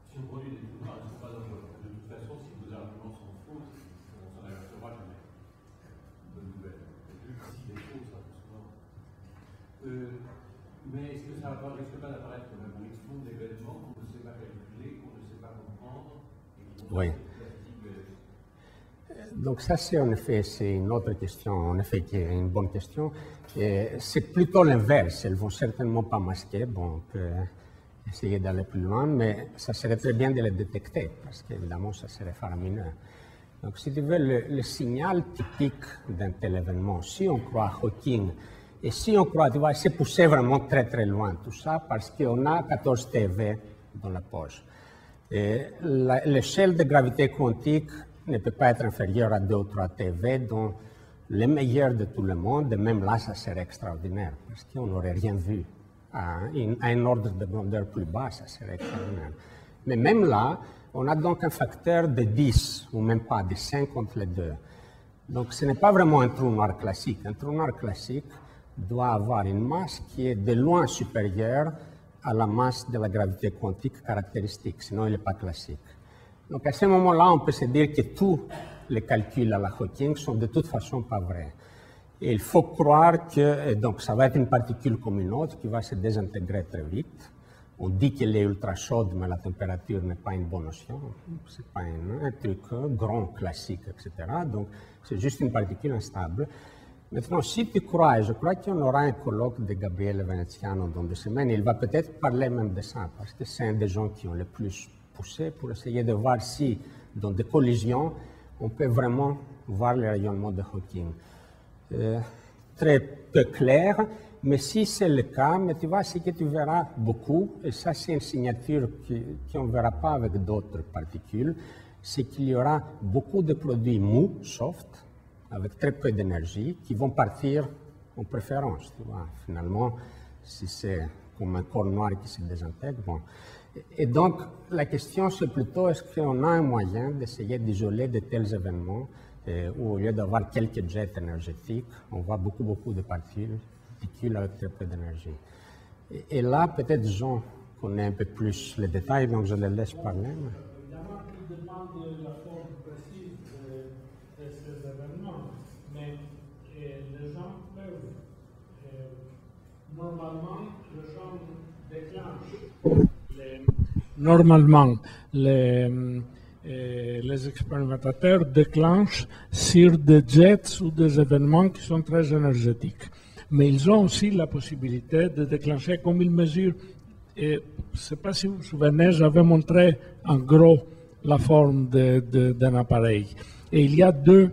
Si on produit des couplage, c'est pas dangereux. De toute façon, si vos arguments sont faux, on s'en apercevra jamais. Bonne nouvelle. Si des faux, ça peut souvent. Mais est-ce que ça risque pas d'apparaître comme un bruit de fond d'événements qu'on ne sait pas calculer, qu'on ne sait pas comprendre et qui vont Oui. Donc ça, c'est en effet, c'est une autre question, en effet, qui est une bonne question. C'est plutôt l'inverse. Elles vont certainement pas masquer. Bon, on peut essayer d'aller plus loin, mais ça serait très bien de les détecter, parce qu'évidemment, ça serait faramineux. Donc, si tu veux, le signal typique d'un tel événement, si on croit à Hawking, et si on croit, tu vois, c'est poussé vraiment très très loin tout ça, parce qu'on a 14 TeV dans la poche. L'échelle de gravité quantique ne peut pas être inférieure à 2 ou 3 TeV, dont les meilleurs de tout le monde, et même là, ça serait extraordinaire, parce qu'on n'aurait rien vu. À un ordre de grandeur plus bas, ça serait extraordinaire. Mais même là, on a donc un facteur de 10, ou même pas, de 5 entre les deux. Donc ce n'est pas vraiment un trou noir classique. Un trou noir classique doit avoir une masse qui est de loin supérieure à la masse de la gravité quantique caractéristique, sinon il n'est pas classique. Donc à ce moment-là, on peut se dire que tous les calculs à la Hawking sont de toute façon pas vrais. Et il faut croire que donc, ça va être une particule comme une autre qui va se désintégrer très vite. On dit qu'elle est ultra chaude, mais la température n'est pas une bonne notion. Ce n'est pas un truc grand, classique, etc. Donc, c'est juste une particule instable. Maintenant, si tu crois, et je crois qu'on aura un colloque de Gabriele Veneziano dans 2 semaines, il va peut-être parler même de ça, parce que c'est un des gens qui ont le plus poussé pour essayer de voir si, dans des collisions, on peut vraiment voir le rayonnement de Hawking. Très peu clair, mais si c'est le cas, mais tu vois, c'est que tu verras beaucoup, et ça c'est une signature qu'on ne verra pas avec d'autres particules, c'est qu'il y aura beaucoup de produits mous, soft, avec très peu d'énergie, qui vont partir en préférence, tu vois. Finalement, si c'est comme un corps noir qui se désintègre, bon. Et donc, la question c'est plutôt, est-ce qu'on a un moyen d'essayer d'isoler de tels événements où au lieu d'avoir quelques jets énergétiques, on voit beaucoup de particules avec très peu d'énergie. Et là, peut-être Jean connaît un peu plus les détails, donc je le laisse parler. Évidemment, tout dépend de la forme précise de ces événements, mais les gens peuvent, normalement, les gens déclenchent. Normalement, les expérimentateurs déclenchent sur des jets ou des événements qui sont très énergétiques. Mais ils ont aussi la possibilité de déclencher comme ils mesurent. Et je ne sais pas si vous vous souvenez, j'avais montré en gros la forme d'un appareil. Et il y a 2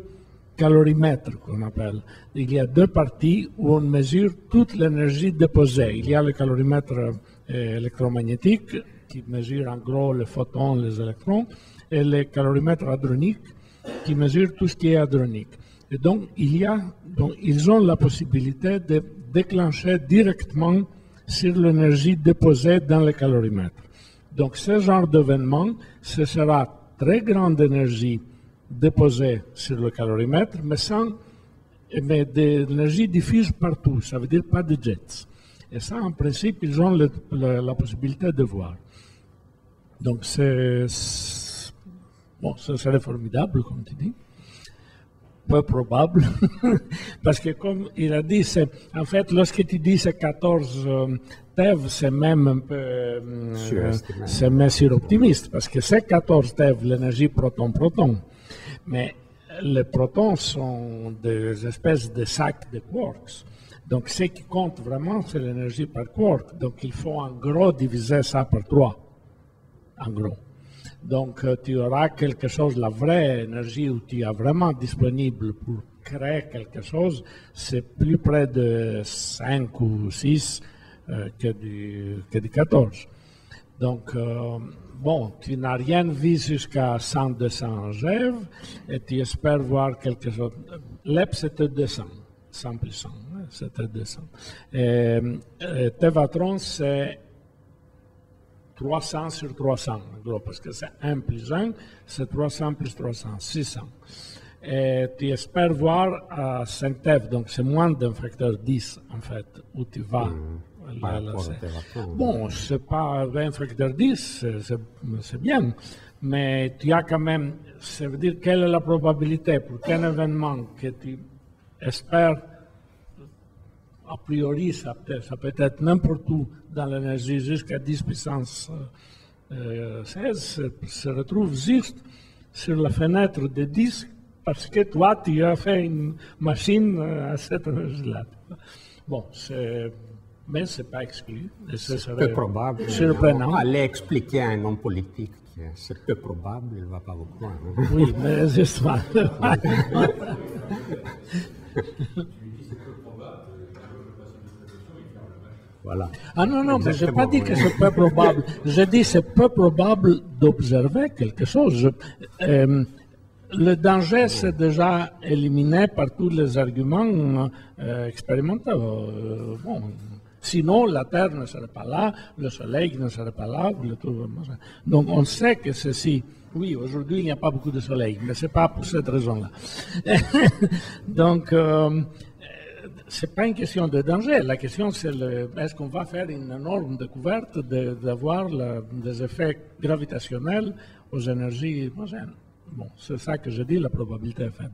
calorimètres qu'on appelle. Il y a 2 parties où on mesure toute l'énergie déposée. Il y a le calorimètre électromagnétique qui mesure en gros les photons, les électrons, et le calorimètre hadronique qui mesure tout ce qui est hadronique. Et donc, ils ont la possibilité de déclencher directement sur l'énergie déposée dans le calorimètre. Donc, ce genre d'événement, ce sera très grande énergie déposée sur le calorimètre, mais de l'énergie diffuse partout, ça veut dire pas de jets. Et ça, en principe, ils ont la possibilité de voir. Donc, ce serait formidable, comme tu dis. Peu probable, parce que comme il a dit, en fait, lorsque tu dis c'est 14 TeV, c'est même un peu suroptimiste, parce que c'est 14 TeV, l'énergie proton-proton. Mais les protons sont des espèces de sacs de quarks. Donc, ce qui compte vraiment, c'est l'énergie par quark. Donc, il faut en gros diviser ça par 3. En gros. Donc, tu auras quelque chose, la vraie énergie où tu as vraiment disponible pour créer quelque chose, c'est plus près de 5 ou 6 que du 14. Donc, tu n'as rien vu jusqu'à 100-200 GeV et tu espères voir quelque chose. LEP, c'était 200, 100 plus 100, c'était 200. Et Tevatron, c'est 300 sur 300, en gros, parce que c'est 1 plus 1, c'est 300 plus 300, 600. Et tu espères voir à 5 TeV, donc c'est moins d'un facteur 10, en fait, où tu vas. Bon, c'est pas un facteur 10, c'est bien, mais tu as quand même, ça veut dire quelle est la probabilité pour qu'un événement que tu espères, a priori, ça peut être n'importe où dans l'énergie jusqu'à 10 puissance 16, se retrouve juste sur la fenêtre de 10 parce que toi, tu as fait une machine à cette énergie-là. Bon, mais ce n'est pas exclu. C'est peu probable. Surprenant. Aller expliquer à un homme politique que c'est peu probable, il ne va pas vous croire. Hein. Oui, mais justement. Voilà. Ah non, non, mais je n'ai pas dit que oui. c'est peu probable. Je dis que c'est peu probable d'observer quelque chose. Le danger, c'est déjà éliminé par tous les arguments expérimentaux. Bon, sinon, la Terre ne serait pas là, le Soleil ne serait pas là. Donc, on sait que ceci. Oui, aujourd'hui, il n'y a pas beaucoup de soleil, mais ce n'est pas pour cette raison-là. Donc, ce n'est pas une question de danger. La question, c'est est-ce qu'on va faire une énorme découverte d'avoir des effets gravitationnels aux énergies homogènes? Bon, c'est ça que je dis, la probabilité est faible.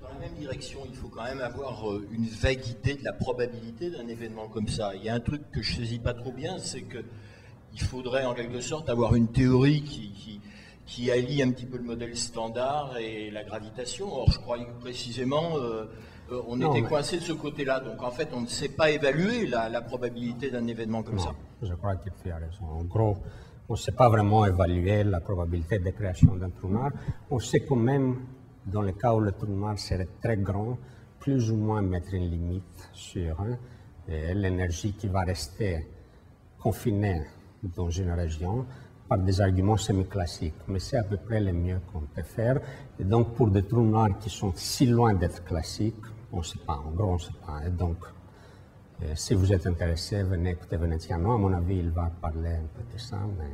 Dans la même direction, il faut quand même avoir une vague idée de la probabilité d'un événement comme ça. Il y a un truc que je ne saisis pas trop bien, c'est qu'il faudrait en quelque sorte avoir une théorie qui allie un petit peu le modèle standard et la gravitation. Or, je croyais que précisément, on était coincé de ce côté-là. Donc, en fait, on ne sait pas évaluer la probabilité d'un événement comme ça. Je crois que tu as raison. En gros, on ne sait pas vraiment évaluer la probabilité de création d'un trou noir. On sait quand même, dans le cas où le trou noir serait très grand, plus ou moins mettre une limite sur l'énergie qui va rester confinée dans une région par des arguments semi-classiques. Mais c'est à peu près le mieux qu'on peut faire. Et donc, pour des trous noirs qui sont si loin d'être classiques, on ne sait pas. En gros, on ne sait pas. Et donc, si vous êtes intéressé, venez écouter Veneziano. À mon avis, il va parler un peu de ça. Mais